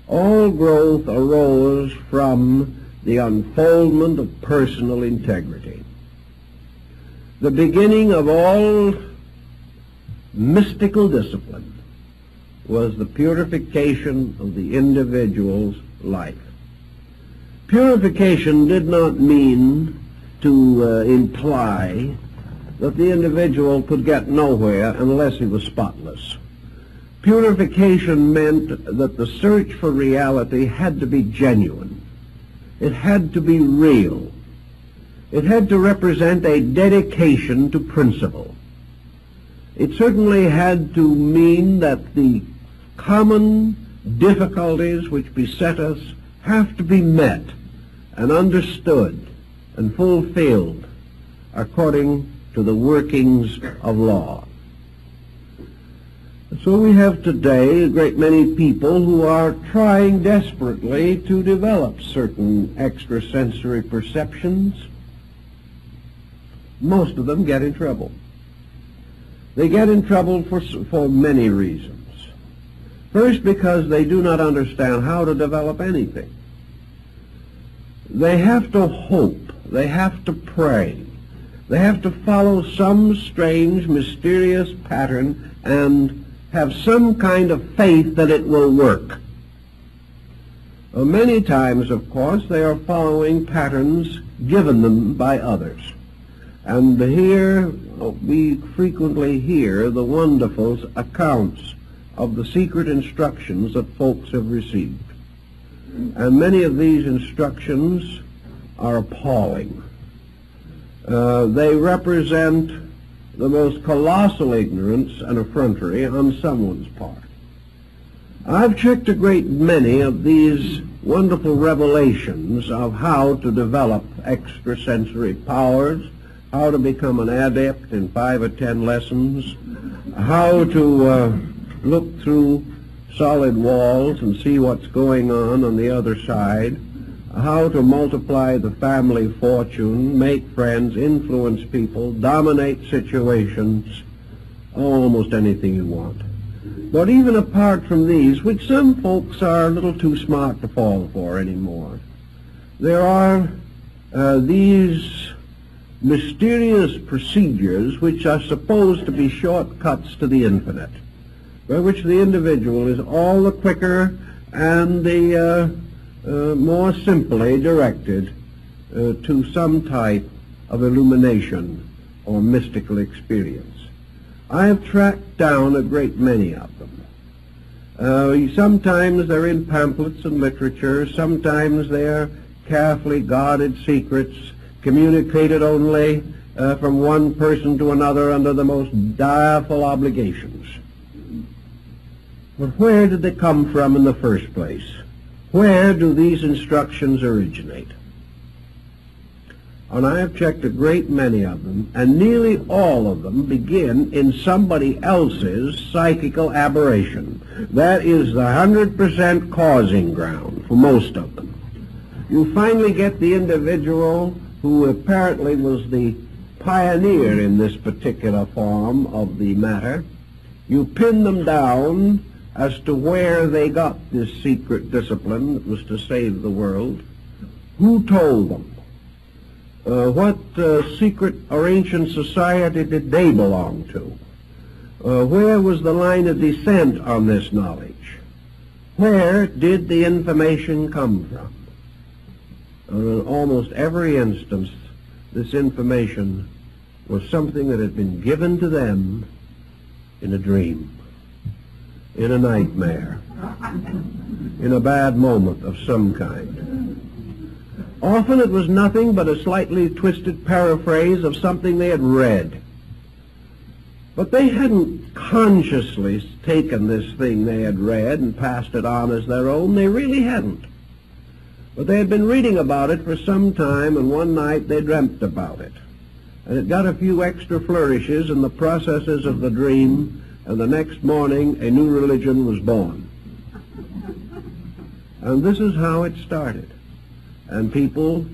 all growth arose from the unfoldment of personal integrity. The beginning of all mystical discipline was the purification of the individual's life. Purification did not mean to imply that the individual could get nowhere unless he was spotless. Purification meant that the search for reality had to be genuine. It had to be real. It had to represent a dedication to principle. It certainly had to mean that the common difficulties which beset us have to be met and understood and fulfilled according to the workings of law. So we have today a great many people who are trying desperately to develop certain extrasensory perceptions. Most of them get in trouble. They get in trouble for many reasons. First, because they do not understand how to develop anything. They have to hope. They have to pray. They have to follow some strange, mysterious pattern and have some kind of faith that it will work. Many times, of course, they are following patterns given them by others. And here we frequently hear the wonderful accounts of the secret instructions that folks have received. And many of these instructions are appalling. They represent the most colossal ignorance and effrontery on someone's part. I've checked a great many of these wonderful revelations of how to develop extrasensory powers, how to become an adept in 5 or 10 lessons, how to look through solid walls and see what's going on the other side, how to multiply the family fortune, make friends, influence people, dominate situations, almost anything you want. But even apart from these, which some folks are a little too smart to fall for anymore, there are these mysterious procedures which are supposed to be shortcuts to the infinite, by which the individual is all the quicker and the more simply directed to some type of illumination or mystical experience. I have tracked down a great many of them. Sometimes they're in pamphlets and literature, sometimes they're carefully guarded secrets, communicated only from one person to another under the most direful obligations. But where did they come from in the first place? Where do these instructions originate? And I have checked a great many of them, and nearly all of them begin in somebody else's psychical aberration. That is the 100% causing ground for most of them. You finally get the individual who apparently was the pioneer in this particular form of the matter. You pin them down as to where they got this secret discipline that was to save the world. Who told them? What secret or ancient society did they belong to? Where was the line of descent on this knowledge? Where did the information come from? In almost every instance, this information was something that had been given to them in a dream, in a nightmare, in a bad moment of some kind. Often it was nothing but a slightly twisted paraphrase of something they had read. But they hadn't consciously taken this thing they had read and passed it on as their own. They really hadn't. But they had been reading about it for some time, and one night they dreamt about it. And it got a few extra flourishes in the processes of the dream, and the next morning a new religion was born. And this is how it started. And people,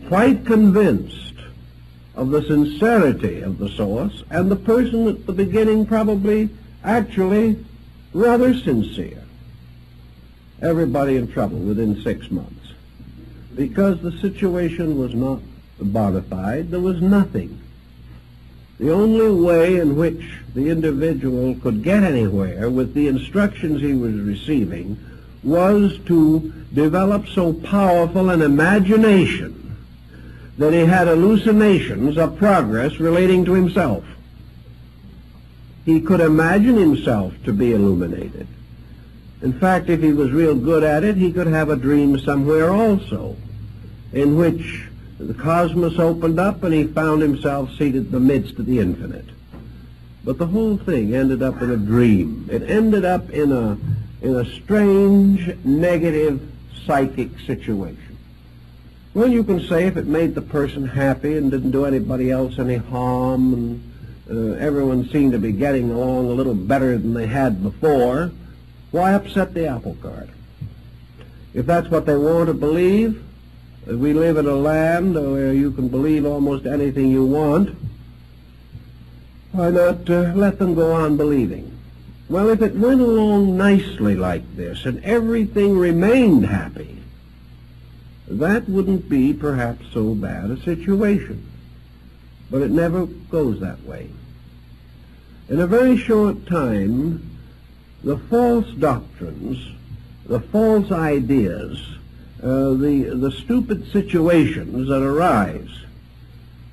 quite convinced of the sincerity of the source, and the person at the beginning probably actually rather sincere. Everybody in trouble within 6 months. Because the situation was not bona fide, there was nothing. The only way in which the individual could get anywhere with the instructions he was receiving was to develop so powerful an imagination that he had hallucinations of progress relating to himself. He could imagine himself to be illuminated. In fact, if he was real good at it, he could have a dream somewhere also, in which the cosmos opened up and he found himself seated in the midst of the infinite. But the whole thing ended up in a dream. It ended up in a strange, negative, psychic situation. Well, you can say if it made the person happy and didn't do anybody else any harm, and everyone seemed to be getting along a little better than they had before, why upset the apple cart? If that's what they want to believe, that we live in a land where you can believe almost anything you want, why not let them go on believing? Well, if it went along nicely like this and everything remained happy, that wouldn't be perhaps so bad a situation. But it never goes that way. In a very short time, the false doctrines, the false ideas, the stupid situations that arise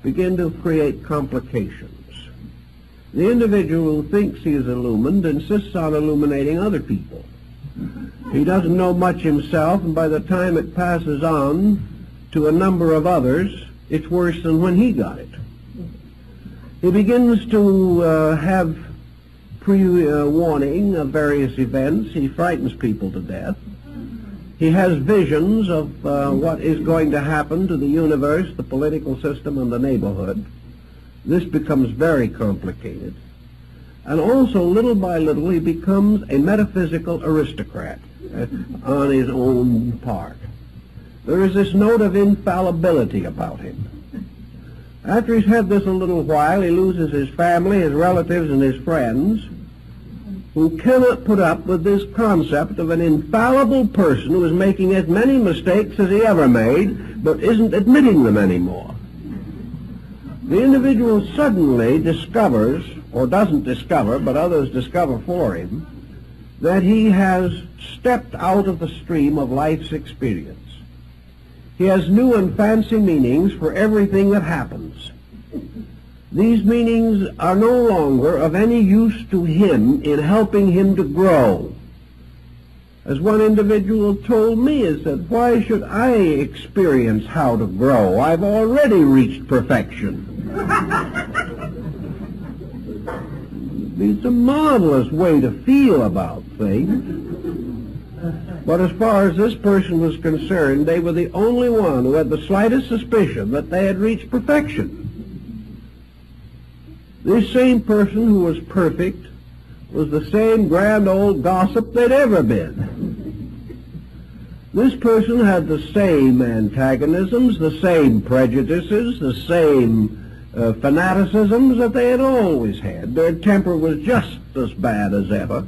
begin to create complications. The individual who thinks he is illumined insists on illuminating other people. He doesn't know much himself, and by the time it passes on to a number of others, it's worse than when he got it. He begins to have pre-warning of various events. He frightens people to death. He has visions of what is going to happen to the universe, the political system, and the neighborhood. This becomes very complicated. And also, little by little, he becomes a metaphysical aristocrat on his own part. There is this note of infallibility about him. After he's had this a little while, he loses his family, his relatives, and his friends, who cannot put up with this concept of an infallible person who is making as many mistakes as he ever made, but isn't admitting them anymore. The individual suddenly discovers, or doesn't discover, but others discover for him, that he has stepped out of the stream of life's experience. He has new and fancy meanings for everything that happens. These meanings are no longer of any use to him in helping him to grow. As one individual told me, he said, "Why should I experience how to grow? I've already reached perfection." It's a marvelous way to feel about things. But as far as this person was concerned, they were the only one who had the slightest suspicion that they had reached perfection. This same person who was perfect was the same grand old gossip they'd ever been. This person had the same antagonisms, the same prejudices, the same fanaticisms that they had always had. Their temper was just as bad as ever.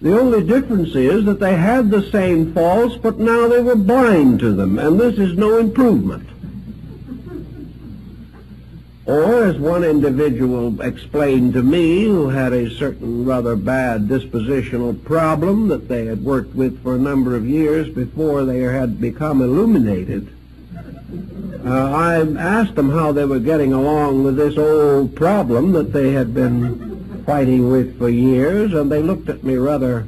The only difference is that they had the same faults, but now they were blind to them, and this is no improvement. Or, as one individual explained to me, who had a certain rather bad dispositional problem that they had worked with for a number of years before they had become illuminated, I asked them how they were getting along with this old problem that they had been fighting with for years, and they looked at me rather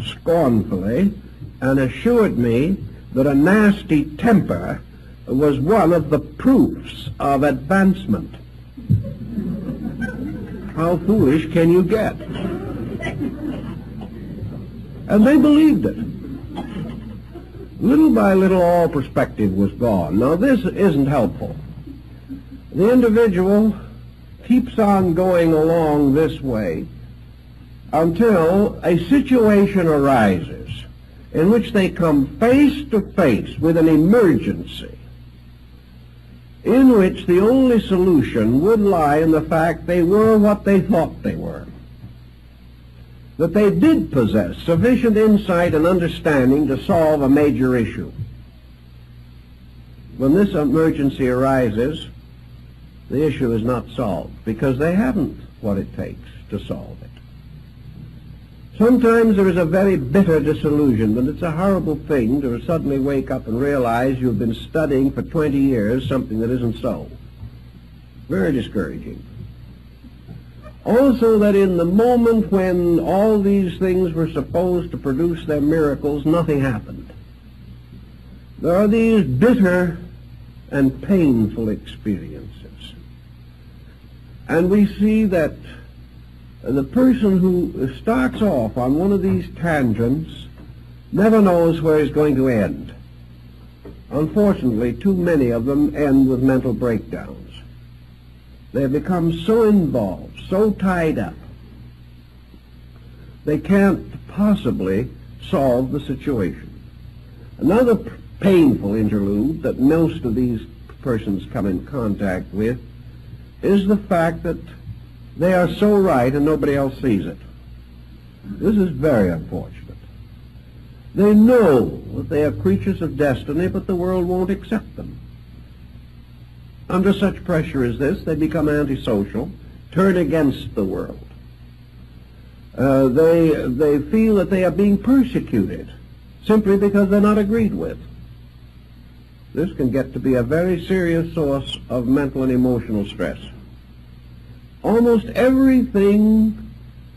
scornfully and assured me that a nasty temper was one of the proofs of advancement. How foolish can you get? And they believed it. Little by little, all perspective was gone. Now, this isn't helpful. The individual keeps on going along this way until a situation arises in which they come face to face with an emergency, in which the only solution would lie in the fact they were what they thought they were. That they did possess sufficient insight and understanding to solve a major issue. When this emergency arises, the issue is not solved because they haven't what it takes to solve it. Sometimes there is a very bitter disillusionment. It's a horrible thing to suddenly wake up and realize you've been studying for 20 years something that isn't so. Very discouraging. Also, that in the moment when all these things were supposed to produce their miracles, nothing happened. There are these bitter and painful experiences. And we see that the person who starts off on one of these tangents never knows where he's going to end. Unfortunately, too many of them end with mental breakdowns. They become so involved, so tied up, they can't possibly solve the situation. Another painful interlude that most of these persons come in contact with is the fact that they are so right and nobody else sees it. This is very unfortunate. They know that they are creatures of destiny, but the world won't accept them. Under such pressure as this, they become antisocial, turn against the world. They feel that they are being persecuted simply because they're not agreed with. This can get to be a very serious source of mental and emotional stress. Almost everything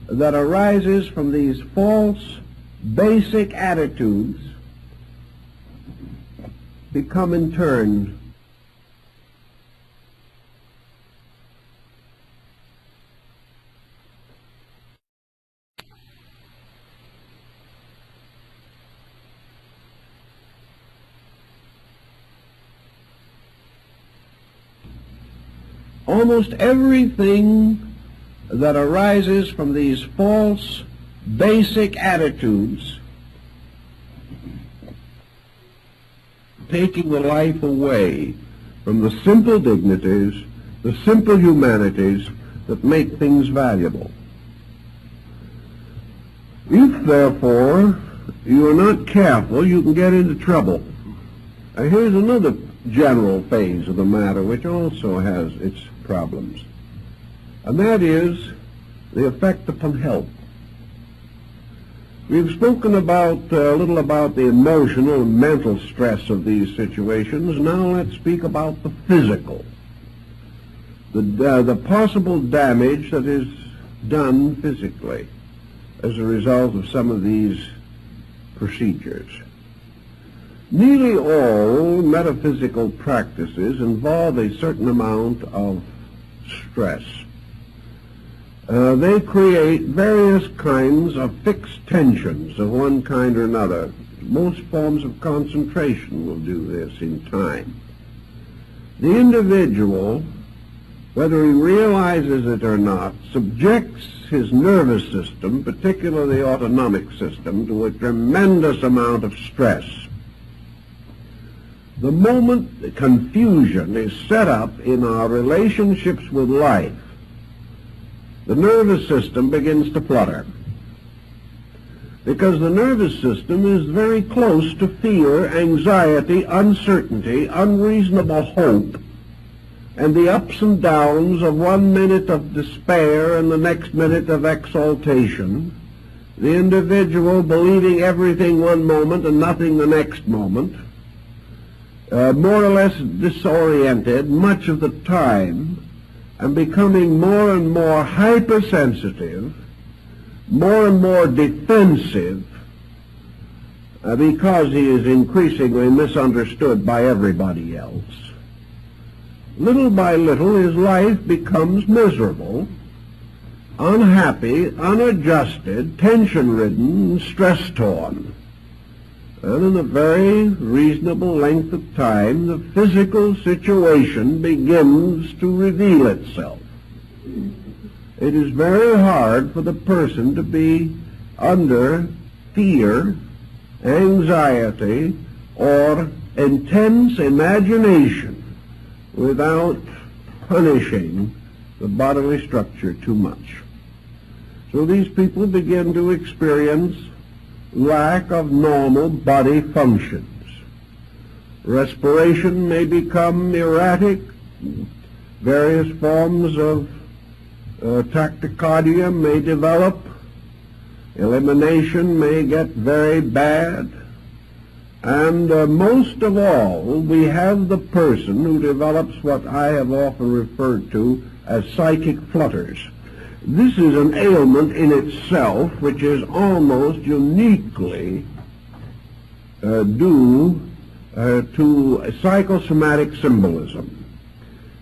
that arises from these false, basic attitudes become in turn almost everything that arises from these false, basic attitudes taking the life away from the simple dignities, the simple humanities that make things valuable. If, therefore, you are not careful, you can get into trouble. Here's another general phase of the matter which also has its problems, and that is the effect upon health. We've spoken about a little about the emotional and mental stress of these situations. Now let's speak about the physical, the possible damage that is done physically as a result of some of these procedures. Nearly all metaphysical practices involve a certain amount of stress. They create various kinds of fixed tensions of one kind or another. Most forms of concentration will do this in time. The individual, whether he realizes it or not, subjects his nervous system, particularly the autonomic system, to a tremendous amount of stress. The moment the confusion is set up in our relationships with life, the nervous system begins to flutter. Because the nervous system is very close to fear, anxiety, uncertainty, unreasonable hope, and the ups and downs of 1 minute of despair and the next minute of exaltation, the individual believing everything one moment and nothing the next moment, more or less disoriented much of the time, and becoming more and more hypersensitive, more and more defensive, because he is increasingly misunderstood by everybody else. Little by little his life becomes miserable, unhappy, unadjusted, tension-ridden, stress-torn. And in a very reasonable length of time, the physical situation begins to reveal itself. It is very hard for the person to be under fear, anxiety, or intense imagination without punishing the bodily structure too much. So these people begin to experience lack of normal body functions. Respiration may become erratic. Various forms of tachycardia may develop. Elimination may get very bad. And most of all, we have the person who develops what I have often referred to as psychic flutters. This is an ailment in itself which is almost uniquely due to psychosomatic symbolism.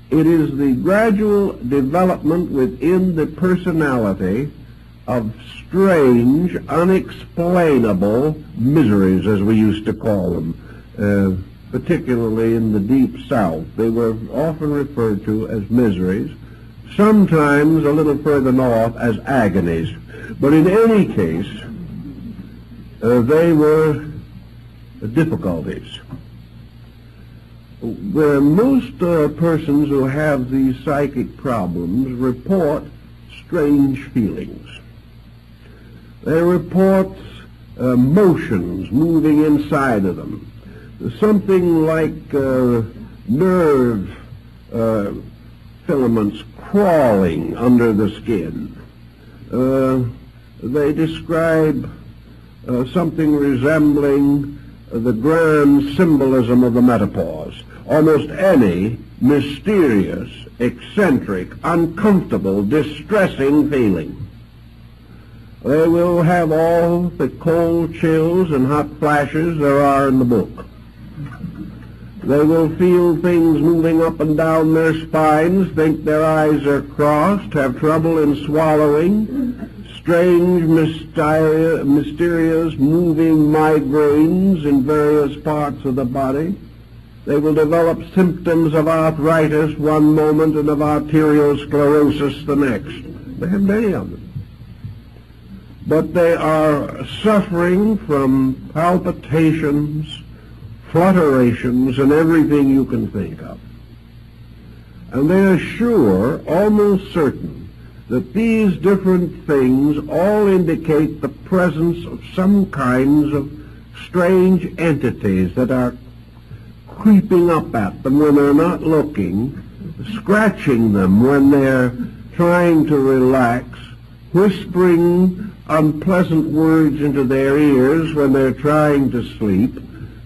It is the gradual development within the personality of strange, unexplainable miseries, as we used to call them, particularly in the Deep South. They were often referred to as miseries, sometimes a little further north as agonies. But in any case, they were difficulties. Where most persons who have these psychic problems report strange feelings. They report motions moving inside of them, something like nerve filaments crawling under the skin. They describe something resembling the grand symbolism of the menopause. Almost any mysterious, eccentric, uncomfortable, distressing feeling. They will have all the cold chills and hot flashes there are in the book. They will feel things moving up and down their spines, think their eyes are crossed, have trouble in swallowing, strange, mysterious moving migraines in various parts of the body. They will develop symptoms of arthritis one moment and of arteriosclerosis the next. They have many of them. But they are suffering from palpitations, flutterations, and everything you can think of. And they are sure, almost certain, that these different things all indicate the presence of some kinds of strange entities that are creeping up at them when they're not looking, scratching them when they're trying to relax, whispering unpleasant words into their ears when they're trying to sleep,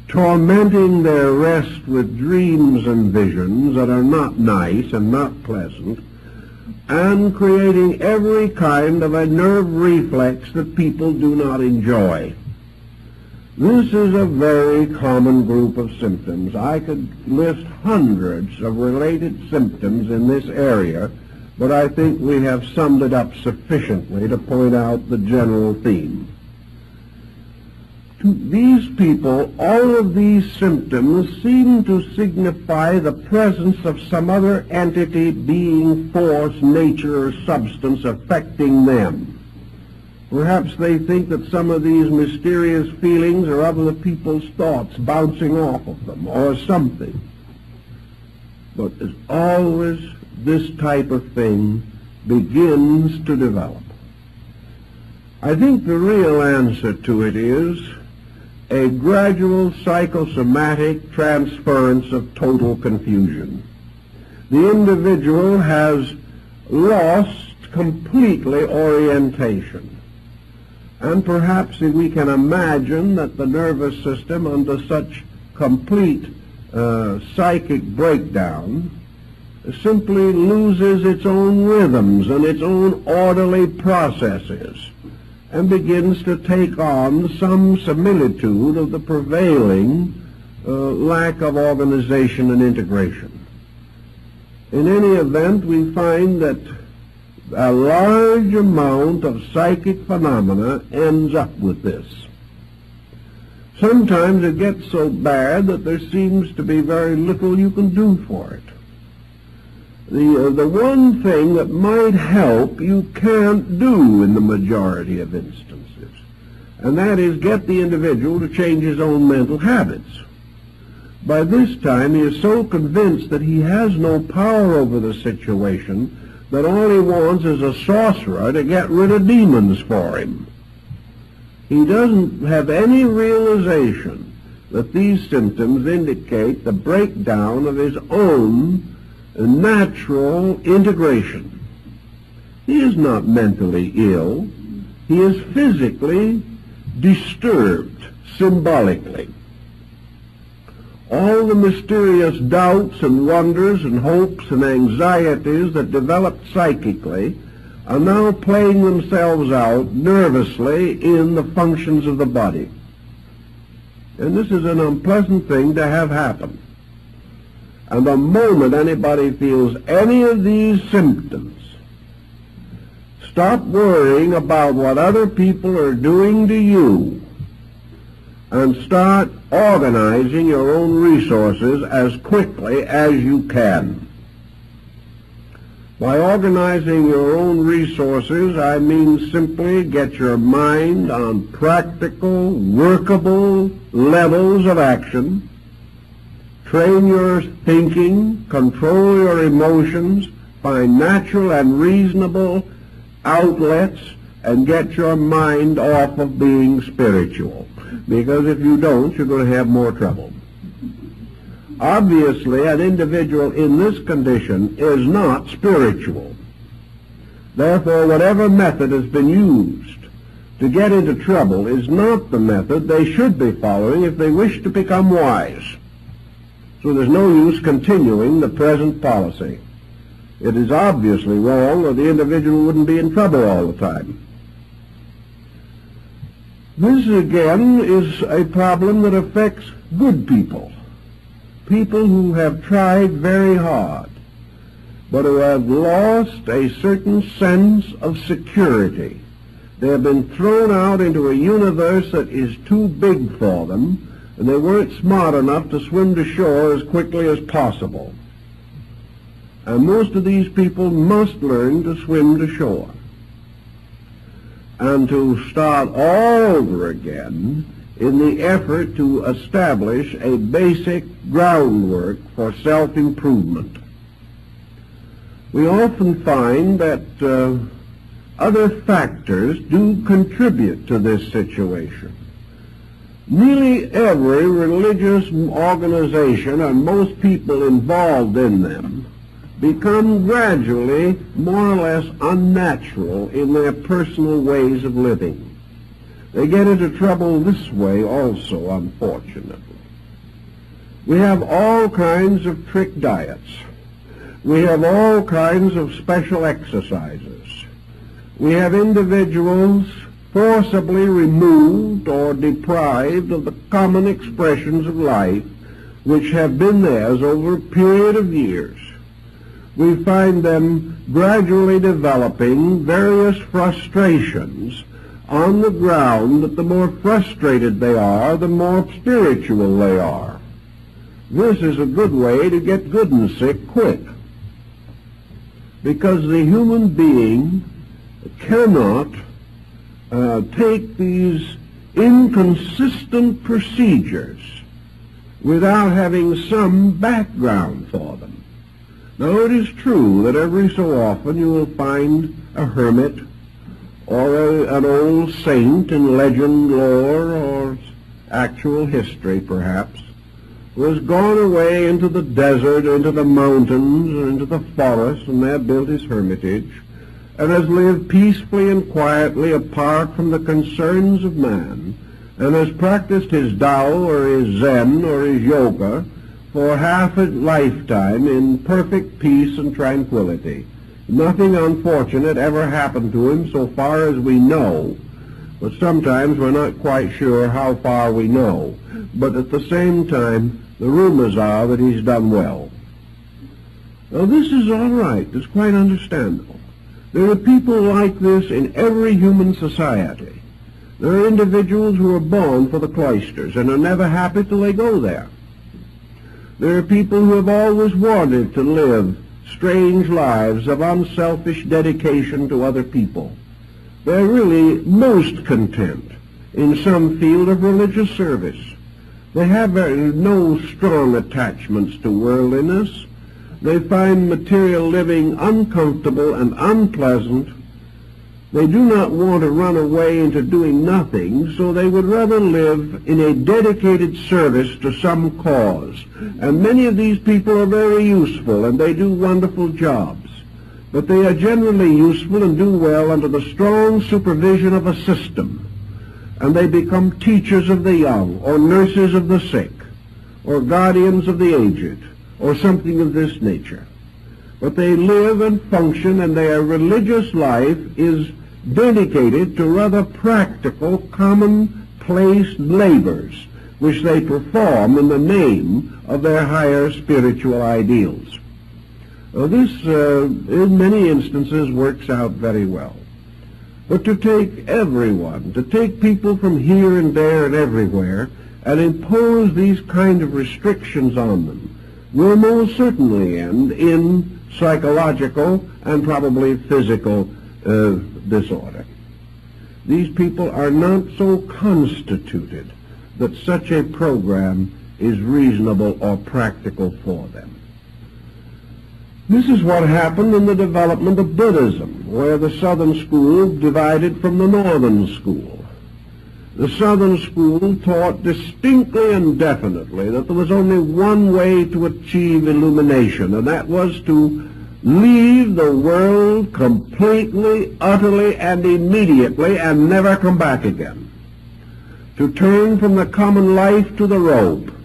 tormenting their rest with dreams and visions that are not nice and not pleasant, and creating every kind of a nerve reflex that people do not enjoy. This is a very common group of symptoms. I could list hundreds of related symptoms in this area, but I think we have summed it up sufficiently to point out the general theme. To these people, all of these symptoms seem to signify the presence of some other entity, being, force, nature, or substance affecting them. Perhaps they think that some of these mysterious feelings are other people's thoughts bouncing off of them, or something. But as always, this type of thing begins to develop. I think the real answer to it is a gradual psychosomatic transference of total confusion. the individual has lost completely orientation. And perhaps we can imagine that the nervous system, under such complete psychic breakdown, simply loses its own rhythms and its own orderly processes and begins to take on some similitude of the prevailing lack of organization and integration. In any event, we find that a large amount of psychic phenomena ends up with this. Sometimes it gets so bad that there seems to be very little you can do for it. The one thing that might help you can't do in the majority of instances, and that is get the individual to change his own mental habits. By this time he is so convinced that he has no power over the situation that all he wants is a sorcerer to get rid of demons for him. He doesn't have any realization that these symptoms indicate the breakdown of his own natural integration. He is not mentally ill. He is physically disturbed, symbolically. All the mysterious doubts and wonders and hopes and anxieties that developed psychically are now playing themselves out nervously in the functions of the body. And this is an unpleasant thing to have happen. And the moment anybody feels any of these symptoms, stop worrying about what other people are doing to you and start organizing your own resources as quickly as you can. By organizing your own resources, I mean simply get your mind on practical, workable levels of action, train your thinking, control your emotions, find natural and reasonable outlets, and get your mind off of being spiritual. Because if you don't, you're going to have more trouble. Obviously, an individual in this condition is not spiritual. Therefore, whatever method has been used to get into trouble is not the method they should be following if they wish to become wise. So there's no use continuing the present policy. It is obviously wrong, or the individual wouldn't be in trouble all the time. This, again, is a problem that affects good people. People who have tried very hard, but who have lost a certain sense of security. They have been thrown out into a universe that is too big for them, and they weren't smart enough to swim to shore as quickly as possible. And most of these people must learn to swim to shore and to start all over again in the effort to establish a basic groundwork for self-improvement. We often find that other factors do contribute to this situation. Nearly every religious organization and most people involved in them become gradually more or less unnatural in their personal ways of living. They get into trouble this way also, unfortunately. We have all kinds of trick diets. We have all kinds of special exercises. We have individuals forcibly removed or deprived of the common expressions of life which have been theirs over a period of years. We find them gradually developing various frustrations on the ground that the more frustrated they are, the more spiritual they are. This is a good way to get good and sick quick, because the human being cannot take these inconsistent procedures without having some background for them. Now, it is true that every so often you will find a hermit or an old saint in legend, lore, or actual history, perhaps, who has gone away into the desert, or into the mountains, or into the forest, and there built his hermitage, and has lived peacefully and quietly apart from the concerns of man, and has practiced his Tao or his Zen or his Yoga for half a lifetime in perfect peace and tranquility. Nothing unfortunate ever happened to him so far as we know, but sometimes we're not quite sure how far we know. But at the same time, the rumors are that he's done well. Now this is all right. It's quite understandable. There are people like this in every human society. There are individuals who are born for the cloisters and are never happy till they go there. There are people who have always wanted to live strange lives of unselfish dedication to other people. They're really most content in some field of religious service. They have no strong attachments to worldliness. They find material living uncomfortable and unpleasant. They do not want to run away into doing nothing, so they would rather live in a dedicated service to some cause. And many of these people are very useful, and they do wonderful jobs. But they are generally useful and do well under the strong supervision of a system. And they become teachers of the young, or nurses of the sick, or guardians of the aged, or something of this nature. But they live and function, and their religious life is dedicated to rather practical, commonplace labors, which they perform in the name of their higher spiritual ideals. This, in many instances, works out very well. But to take everyone, to take people from here and there and everywhere, and impose these kind of restrictions on them, will most certainly end in psychological and probably physical disorder. These people are not so constituted that such a program is reasonable or practical for them. This is what happened in the development of Buddhism, where the southern school divided from the northern school. The southern school taught distinctly and definitely that there was only one way to achieve illumination, and that was to leave the world completely, utterly, and immediately, and never come back again. To turn from the common life to the robe,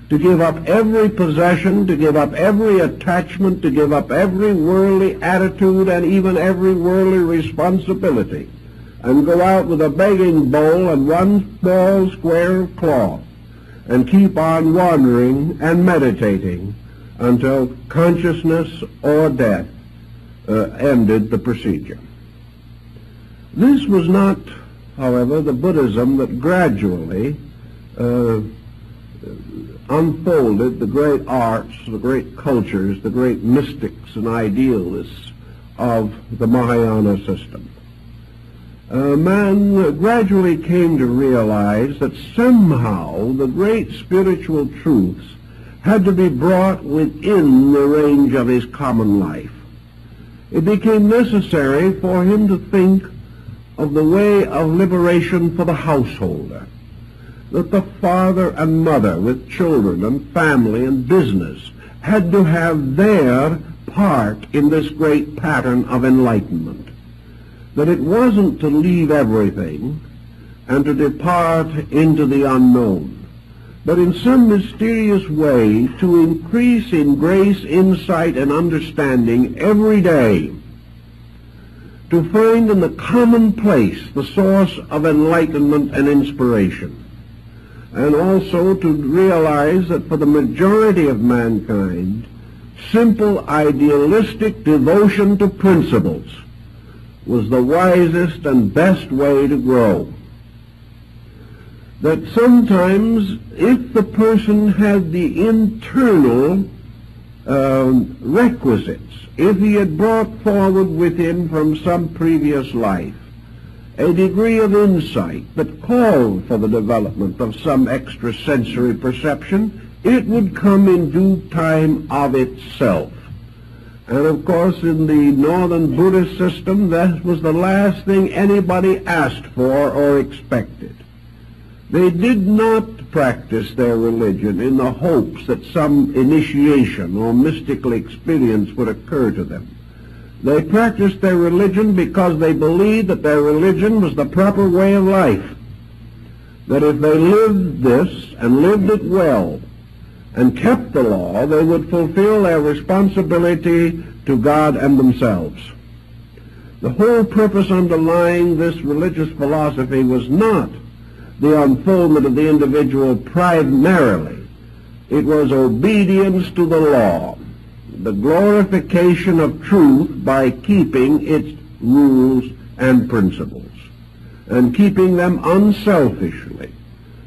to give up every possession, to give up every attachment, to give up every worldly attitude and even every worldly responsibility, and go out with a begging bowl and one small square of cloth, and keep on wandering and meditating until consciousness or death ended the procedure. This was not, however, the Buddhism that gradually unfolded the great arts, the great cultures, the great mystics and idealists of the Mahayana system. Man gradually came to realize that somehow the great spiritual truths had to be brought within the range of his common life. It became necessary for him to think of the way of liberation for the householder, that the father and mother with children and family and business had to have their part in this great pattern of enlightenment, that it wasn't to leave everything and to depart into the unknown, but in some mysterious way to increase in grace, insight, and understanding every day, to find in the commonplace the source of enlightenment and inspiration, and also to realize that for the majority of mankind, simple idealistic devotion to principles was the wisest and best way to grow. That sometimes if the person had the internal requisites, if he had brought forward with him from some previous life a degree of insight that called for the development of some extrasensory perception, it would come in due time of itself. And of course in the northern Buddhist system that was the last thing anybody asked for or expected. They did not practice their religion in the hopes that some initiation or mystical experience would occur to them. They practiced their religion because they believed that their religion was the proper way of life. That if they lived this and lived it well and kept the law, they would fulfill their responsibility to God and themselves. The whole purpose underlying this religious philosophy was not the unfoldment of the individual primarily. It was obedience to the law, the glorification of truth by keeping its rules and principles, and keeping them unselfishly,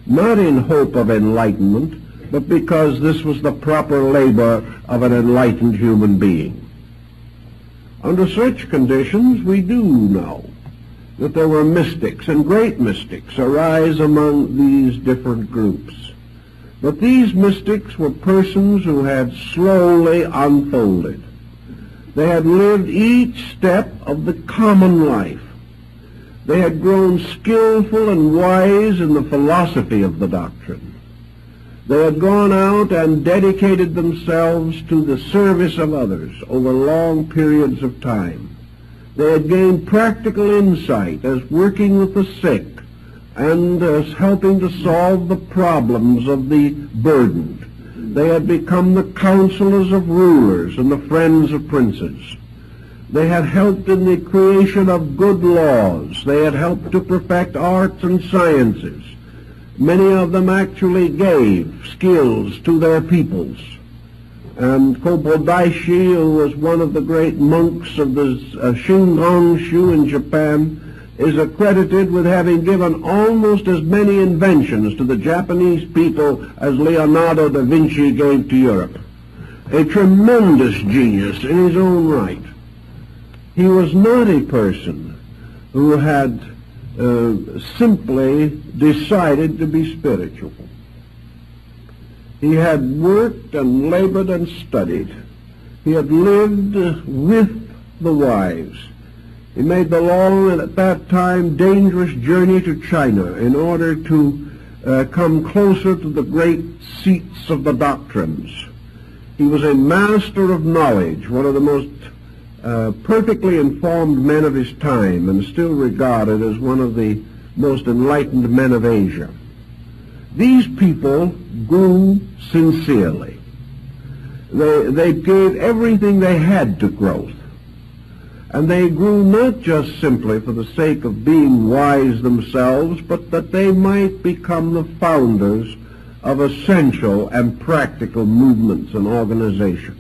not in hope of enlightenment, but because this was the proper labor of an enlightened human being. Under such conditions, we do know that there were mystics, and great mystics arise among these different groups. But these mystics were persons who had slowly unfolded. They had lived each step of the common life. They had grown skillful and wise in the philosophy of the doctrine. They had gone out and dedicated themselves to the service of others over long periods of time. They had gained practical insight as working with the sick and as helping to solve the problems of the burdened. They had become the counselors of rulers and the friends of princes. They had helped in the creation of good laws. They had helped to perfect arts and sciences. Many of them actually gave skills to their peoples. And Kobodaishi, who was one of the great monks of the Shingon-shu in Japan, is accredited with having given almost as many inventions to the Japanese people as Leonardo da Vinci gave to Europe. A tremendous genius in his own right. He was not a person who had simply decided to be spiritual. He had worked and labored and studied. He had lived with the wise. He made the long and at that time dangerous journey to China in order to come closer to the great seats of the doctrines. He was a master of knowledge, one of the most perfectly informed men of his time, and still regarded as one of the most enlightened men of Asia. These people grew sincerely. They gave everything they had to growth. And they grew not just simply for the sake of being wise themselves, but that they might become the founders of essential and practical movements and organizations.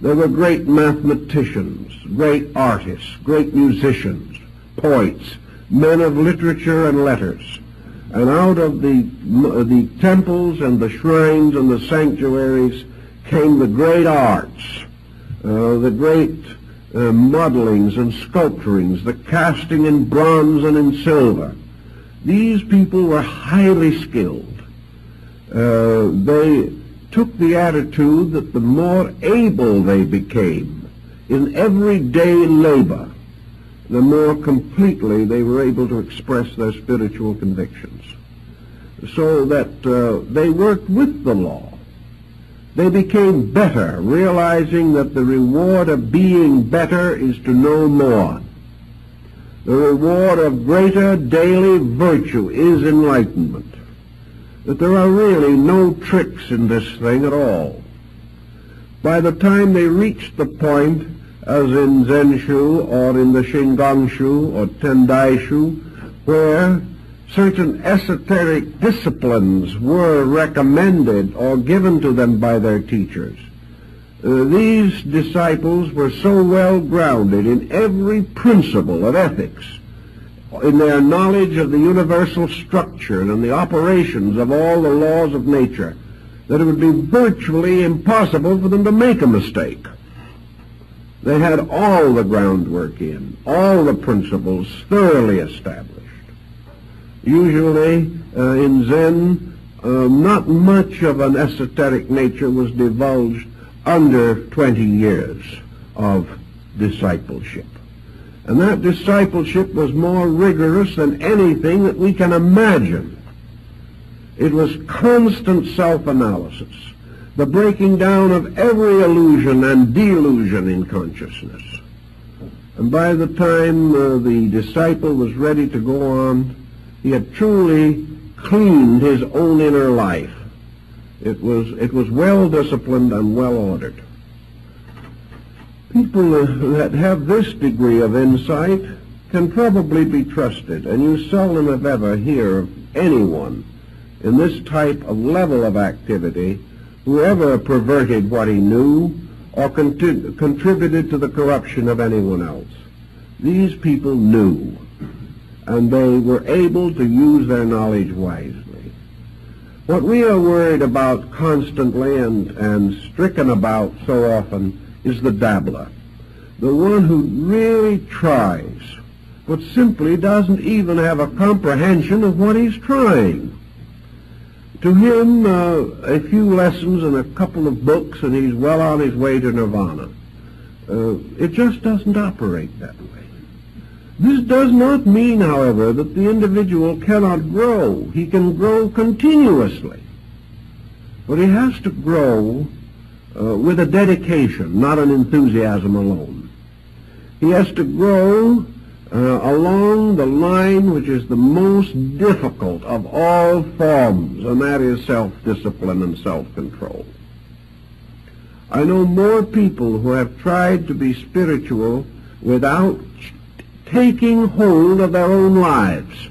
They were great mathematicians, great artists, great musicians, poets, men of literature and letters. And out of the temples and the shrines and the sanctuaries came the great arts, the great modelings and sculpturings, the casting in bronze and in silver. These people were highly skilled. They took the attitude that the more able they became in everyday labor, the more completely they were able to express their spiritual convictions. So that they worked with the law. They became better, realizing that the reward of being better is to know more. The reward of greater daily virtue is enlightenment. That there are really no tricks in this thing at all. By the time they reached the point, as in Zen-shu or in the Shingon-shu or Tendai-shu, where certain esoteric disciplines were recommended or given to them by their teachers, these disciples were so well grounded in every principle of ethics, in their knowledge of the universal structure and the operations of all the laws of nature, that it would be virtually impossible for them to make a mistake. They had all the groundwork in, all the principles thoroughly established. Usually in Zen, not much of an esoteric nature was divulged under 20 years of discipleship. And that discipleship was more rigorous than anything that we can imagine. It was constant self-analysis, the breaking down of every illusion and delusion in consciousness. And by the time the disciple was ready to go on, he had truly cleaned his own inner life. It was well disciplined and well ordered. People that have this degree of insight can probably be trusted, and you seldom if ever hear of anyone in this type of level of activity who ever perverted what he knew or contributed to the corruption of anyone else. These people knew, and they were able to use their knowledge wisely. What we are worried about constantly and stricken about so often is the dabbler, the one who really tries, but simply doesn't even have a comprehension of what he's trying. To him, a few lessons and a couple of books, and he's well on his way to nirvana. It just doesn't operate that way. This does not mean, however, that the individual cannot grow. He can grow continuously. But he has to grow with a dedication, not an enthusiasm alone. He has to grow along the line which is the most difficult of all forms, and that is self-discipline and self-control. I know more people who have tried to be spiritual without taking hold of their own lives.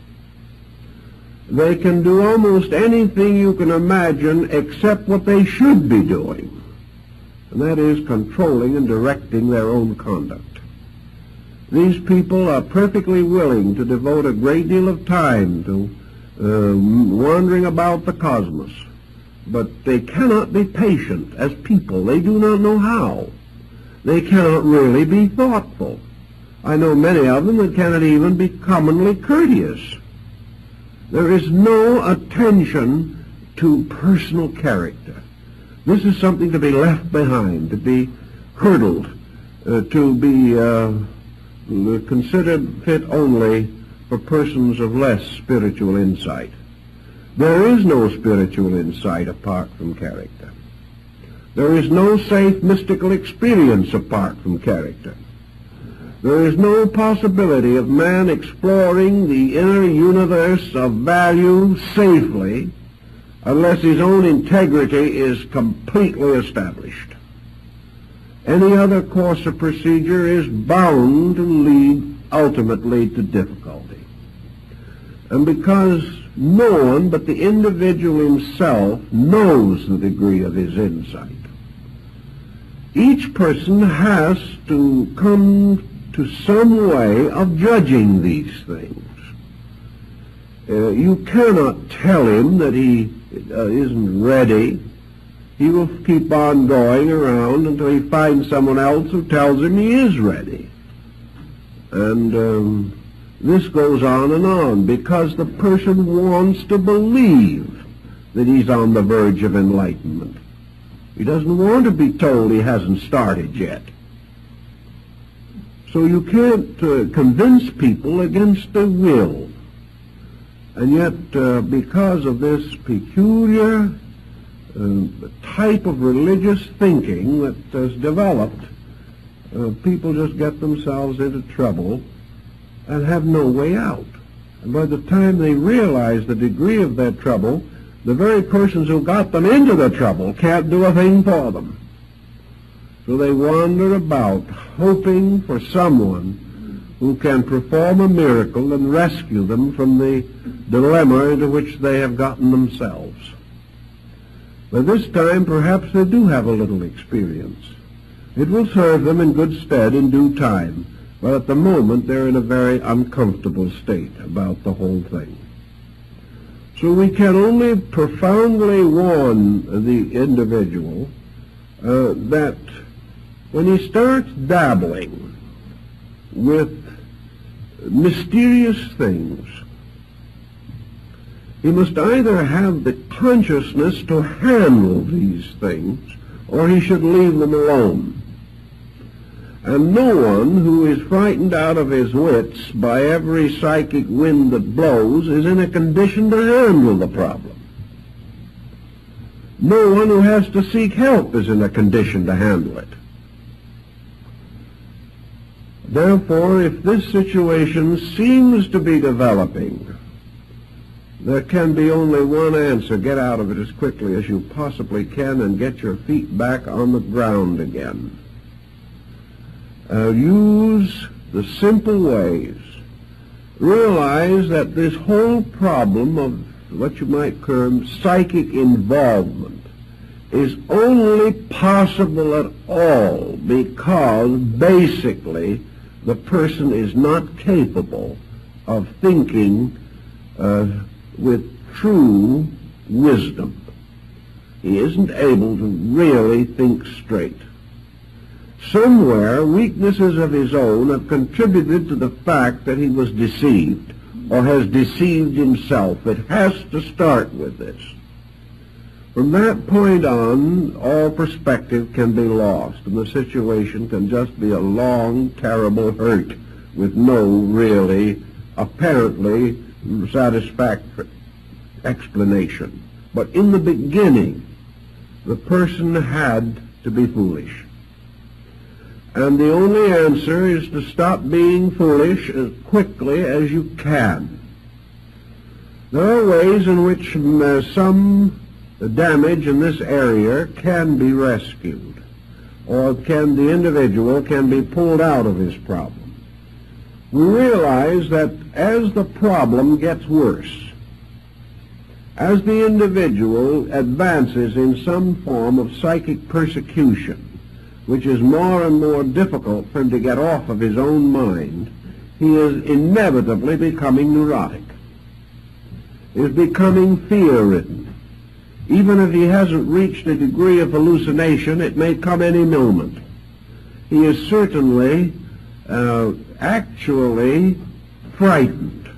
They can do almost anything you can imagine except what they should be doing, and that is controlling and directing their own conduct. These people are perfectly willing to devote a great deal of time to wandering about the cosmos, but they cannot be patient as people. They do not know how. They cannot really be thoughtful. I know many of them that cannot even be commonly courteous. There is no attention to personal character. This is something to be left behind, to be hurdled, to be considered fit only for persons of less spiritual insight. There is no spiritual insight apart from character. There is no safe mystical experience apart from character. There is no possibility of man exploring the inner universe of value safely unless his own integrity is completely established. Any other course of procedure is bound to lead ultimately to difficulty. And because no one but the individual himself knows the degree of his insight, each person has to come to some way of judging these things. You cannot tell him that he isn't ready. He will keep on going around until he finds someone else who tells him he is ready. And this goes on because the person wants to believe that he's on the verge of enlightenment. He doesn't want to be told he hasn't started yet. So you can't convince people against their will. And yet, because of this peculiar type of religious thinking that has developed, people just get themselves into trouble and have no way out. And by the time they realize the degree of their trouble, the very persons who got them into the trouble can't do a thing for them. So they wander about hoping for someone who can perform a miracle and rescue them from the dilemma into which they have gotten themselves. By this time, perhaps they do have a little experience. It will serve them in good stead in due time, but at the moment they're in a very uncomfortable state about the whole thing. So we can only profoundly warn the individual that when he starts dabbling with mysterious things, he must either have the consciousness to handle these things, or he should leave them alone. And no one who is frightened out of his wits by every psychic wind that blows is in a condition to handle the problem. No one who has to seek help is in a condition to handle it. Therefore, if this situation seems to be developing, there can be only one answer. Get out of it as quickly as you possibly can and get your feet back on the ground again. Use the simple ways. Realize that this whole problem of what you might term psychic involvement is only possible at all because basically the person is not capable of thinking with true wisdom. He isn't able to really think straight. Somewhere, weaknesses of his own have contributed to the fact that he was deceived or has deceived himself. It has to start with this. From that point on, all perspective can be lost, and the situation can just be a long, terrible hurt with no really, apparently, satisfactory explanation. But in the beginning, the person had to be foolish. And the only answer is to stop being foolish as quickly as you can. There are ways in which some damage in this area can be rescued, or the individual can be pulled out of his problem. We realize that as the problem gets worse, as the individual advances in some form of psychic persecution, which is more and more difficult for him to get off of his own mind, he is inevitably becoming neurotic. He is becoming fear-ridden. Even if he hasn't reached a degree of hallucination, it may come any moment. He is certainly actually frightened.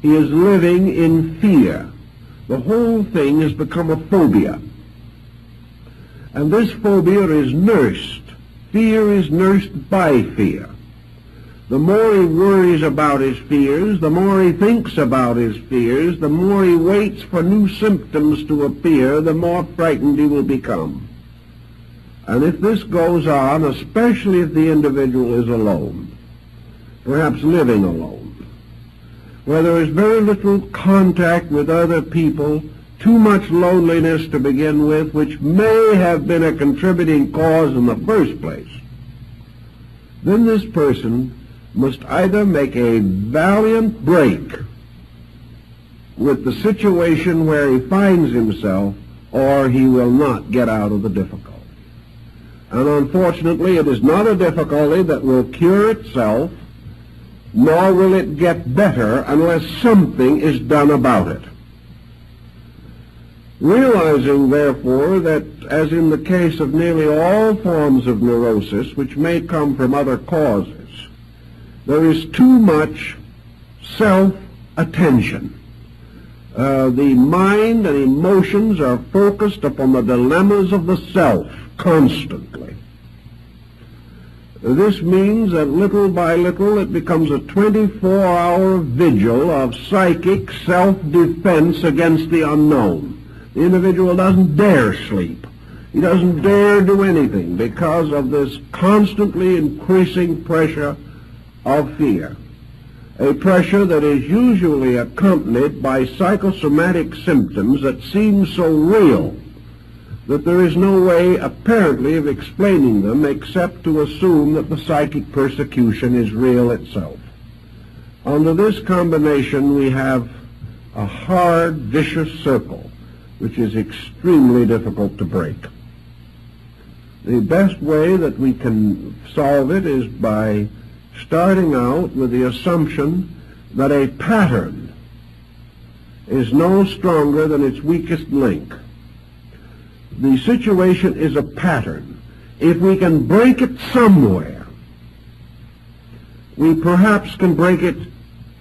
He is living in fear. The whole thing has become a phobia. And this phobia is nursed. Fear is nursed by fear. The more he worries about his fears, the more he thinks about his fears, the more he waits for new symptoms to appear, the more frightened he will become. And if this goes on, especially if the individual is alone, perhaps living alone, where there is very little contact with other people, too much loneliness to begin with, which may have been a contributing cause in the first place, then this person must either make a valiant break with the situation where he finds himself, or he will not get out of the difficulty. And unfortunately, it is not a difficulty that will cure itself, nor will it get better unless something is done about it. Realizing, therefore, that as in the case of nearly all forms of neurosis, which may come from other causes, there is too much self-attention. The mind and emotions are focused upon the dilemmas of the self constantly. This means that little by little it becomes a 24-hour vigil of psychic self-defense against the unknown. The individual doesn't dare sleep. He doesn't dare do anything because of this constantly increasing pressure of fear, a pressure that is usually accompanied by psychosomatic symptoms that seem so real that there is no way apparently of explaining them except to assume that the psychic persecution is real itself. Under this combination we have a hard, vicious circle which is extremely difficult to break. The best way that we can solve it is by starting out with the assumption that a pattern is no stronger than its weakest link. The situation is a pattern. If we can break it somewhere, we perhaps can break it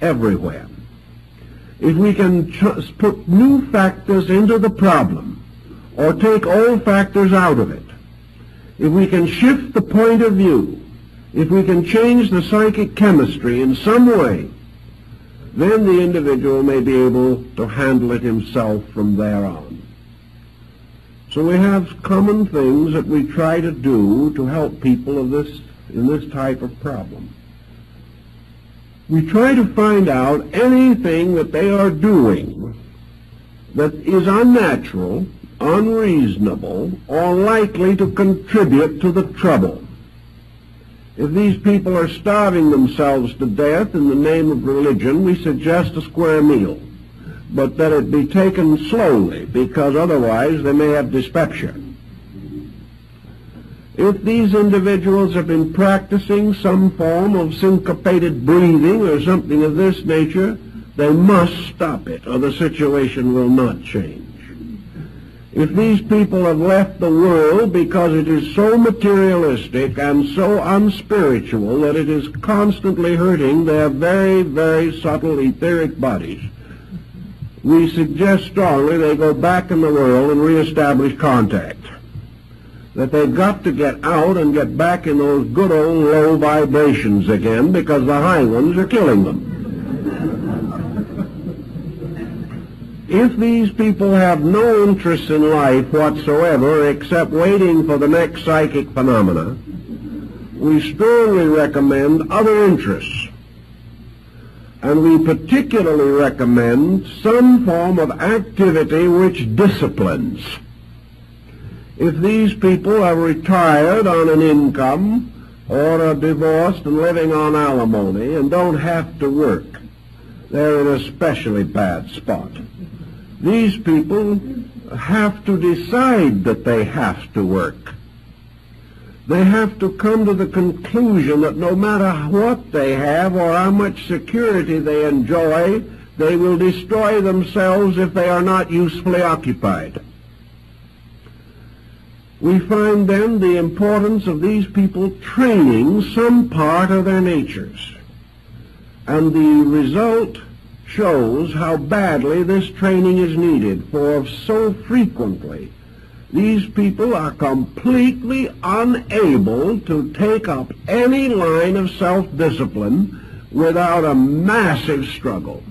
everywhere. If we can put new factors into the problem, or take old factors out of it, if we can shift the point of view, if we can change the psychic chemistry in some way, then the individual may be able to handle it himself from there on. So we have common things that we try to do to help people in this type of problem. We try to find out anything that they are doing that is unnatural, unreasonable, or likely to contribute to the trouble. If these people are starving themselves to death in the name of religion, we suggest a square meal, but that it be taken slowly, because otherwise they may have dyspepsia. If these individuals have been practicing some form of syncopated breathing or something of this nature, they must stop it, or the situation will not change. If these people have left the world because it is so materialistic and so unspiritual that it is constantly hurting their very, very subtle etheric bodies, we suggest strongly they go back in the world and reestablish contact. That they've got to get out and get back in those good old low vibrations again, because the high ones are killing them. If these people have no interest in life whatsoever except waiting for the next psychic phenomena, we strongly recommend other interests. And we particularly recommend some form of activity which disciplines. If these people are retired on an income or are divorced and living on alimony and don't have to work, they're in a especially bad spot. These people have to decide that they have to work. They have to come to the conclusion that no matter what they have or how much security they enjoy, they will destroy themselves if they are not usefully occupied. We find then the importance of these people training some part of their natures. And the result shows how badly this training is needed, for so frequently these people are completely unable to take up any line of self-discipline without a massive struggle.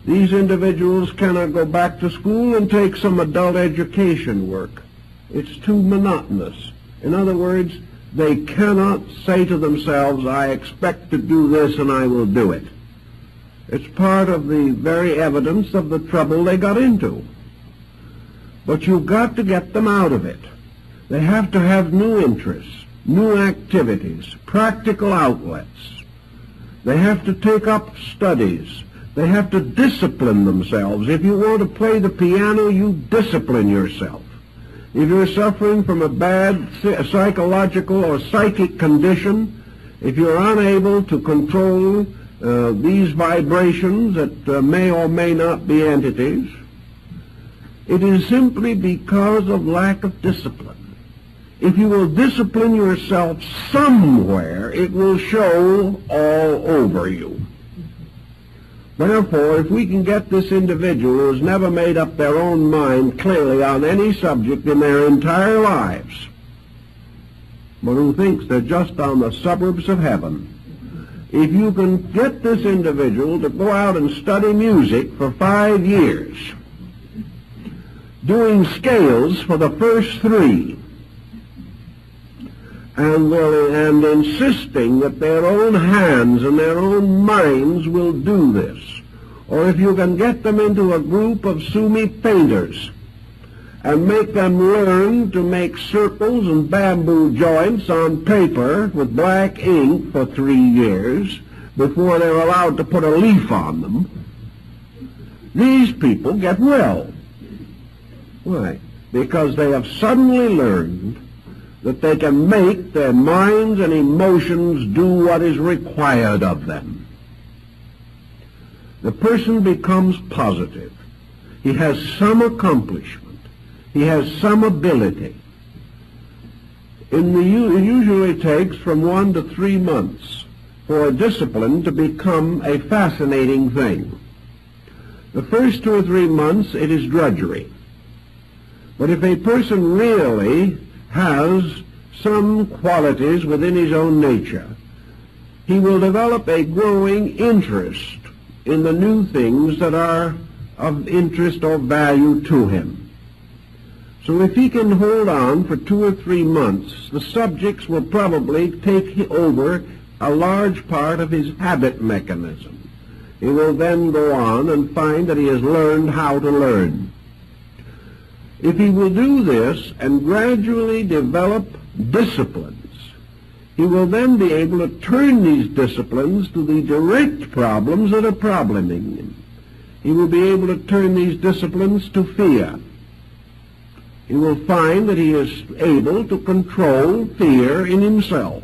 These individuals cannot go back to school and take some adult education work. It's too monotonous. In other words, they cannot say to themselves, I expect to do this and I will do it. It's part of the very evidence of the trouble they got into. But you've got to get them out of it. They have to have new interests, new activities, practical outlets. They have to take up studies. They have to discipline themselves. If you want to play the piano, you discipline yourself. If you're suffering from a bad psychological or psychic condition, if you're unable to control these vibrations that may or may not be entities, it is simply because of lack of discipline. If you will discipline yourself somewhere, it will show all over you. Therefore, if we can get this individual who has never made up their own mind clearly on any subject in their entire lives, but who thinks they're just on the suburbs of heaven, if you can get this individual to go out and study music for 5 years, doing scales for the first 3, and insisting that their own hands and their own minds will do this, or if you can get them into a group of Sumi painters and make them learn to make circles and bamboo joints on paper with black ink for 3 years before they're allowed to put a leaf on them, these people get well. Why? Because they have suddenly learned that they can make their minds and emotions do what is required of them. The person becomes positive. He has some accomplishment. He has some ability. It usually takes from 1 to 3 months for a discipline to become a fascinating thing. The first 2 or 3 months, it is drudgery. But if a person really has some qualities within his own nature, he will develop a growing interest in the new things that are of interest or value to him. So if he can hold on for 2 or 3 months, the subjects will probably take over a large part of his habit mechanism. He will then go on and find that he has learned how to learn. If he will do this and gradually develop disciplines, he will then be able to turn these disciplines to the direct problems that are probleming him. He will be able to turn these disciplines to fear. He will find that he is able to control fear in himself.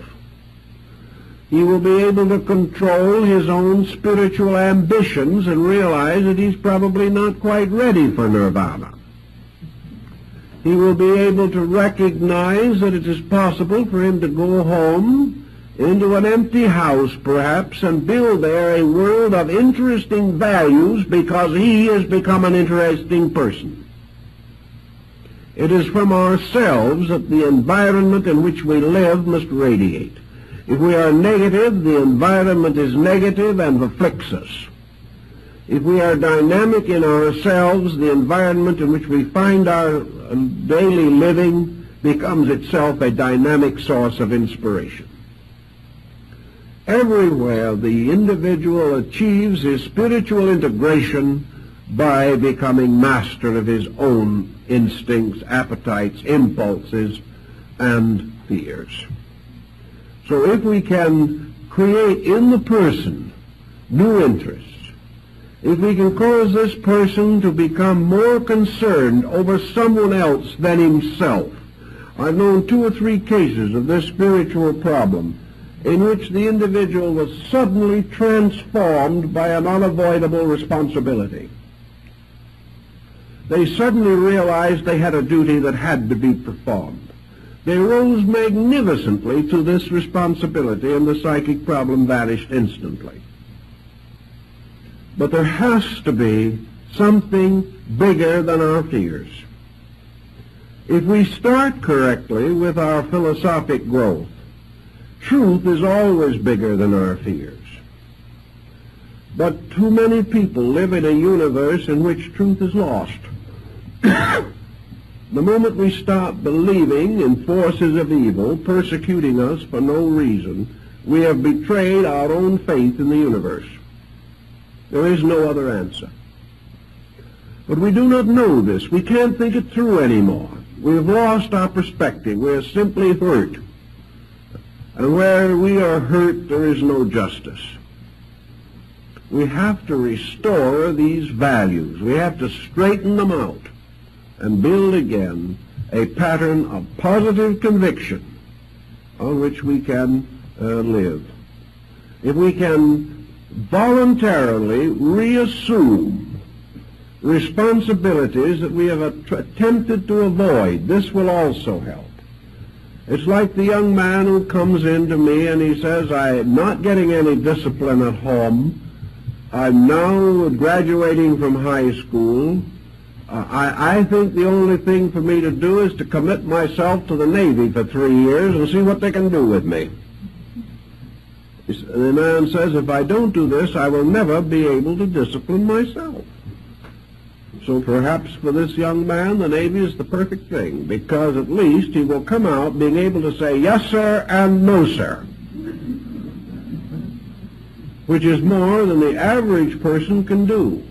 He will be able to control his own spiritual ambitions and realize that he's probably not quite ready for nirvana. He will be able to recognize that it is possible for him to go home into an empty house, perhaps, and build there a world of interesting values because he has become an interesting person. It is from ourselves that the environment in which we live must radiate. If we are negative, the environment is negative and afflicts us. If we are dynamic in ourselves, the environment in which we find our daily living becomes itself a dynamic source of inspiration. Everywhere the individual achieves his spiritual integration by becoming master of his own instincts, appetites, impulses, and fears. So if we can create in the person new interests, if we can cause this person to become more concerned over someone else than himself. I've known 2 or 3 cases of this spiritual problem in which the individual was suddenly transformed by an unavoidable responsibility. They suddenly realized they had a duty that had to be performed. They rose magnificently to this responsibility, and the psychic problem vanished instantly. But there has to be something bigger than our fears. If we start correctly with our philosophic growth, truth is always bigger than our fears. But too many people live in a universe in which truth is lost. The moment we stop believing in forces of evil persecuting us for no reason, we have betrayed our own faith in the universe. There is no other answer. But we do not know this. We can't think it through anymore. We have lost our perspective. We are simply hurt. And where we are hurt, there is no justice. We have to restore these values. We have to straighten them out and build again a pattern of positive conviction on which we can live. If we can voluntarily reassume responsibilities that we have attempted to avoid, this will also help. It's like the young man who comes in to me and he says, I'm not getting any discipline at home. I'm now graduating from high school. I think the only thing for me to do is to commit myself to the Navy for 3 years and see what they can do with me. The man says, if I don't do this, I will never be able to discipline myself. So perhaps for this young man, the Navy is the perfect thing, because at least he will come out being able to say yes, sir, and no, sir, which is more than the average person can do.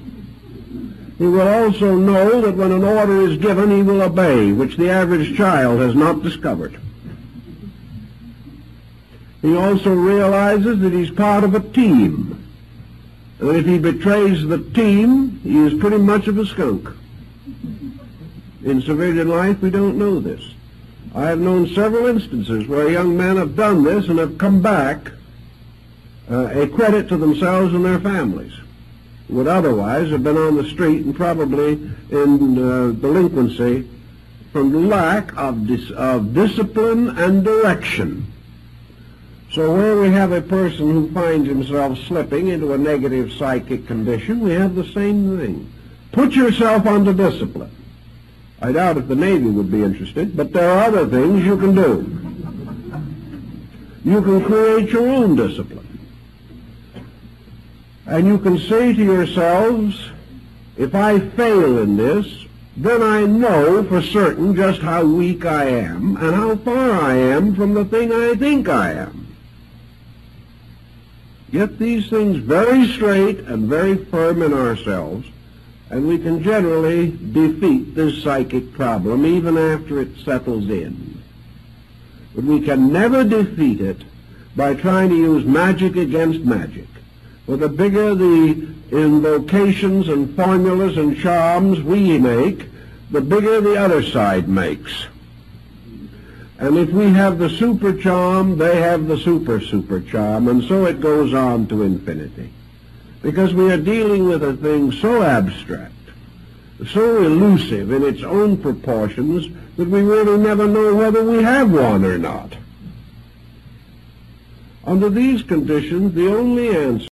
He will also know that when an order is given, he will obey, which the average child has not discovered. He also realizes that he's part of a team, and that if he betrays the team, he is pretty much of a skunk. In civilian life, we don't know this. I have known several instances where young men have done this and have come back a credit to themselves and their families, who would otherwise have been on the street and probably in delinquency from lack of discipline and direction. So where we have a person who finds himself slipping into a negative psychic condition, we have the same thing. Put yourself under discipline. I doubt if the Navy would be interested, but there are other things you can do. You can create your own discipline. And you can say to yourselves, if I fail in this, then I know for certain just how weak I am and how far I am from the thing I think I am. Get these things very straight and very firm in ourselves, and we can generally defeat this psychic problem even after it settles in. But we can never defeat it by trying to use magic against magic. For the bigger the invocations and formulas and charms we make, the bigger the other side makes. And if we have the super charm, they have the super charm, and so it goes on to infinity. Because we are dealing with a thing so abstract, so elusive in its own proportions, that we really never know whether we have one or not. Under these conditions, the only answer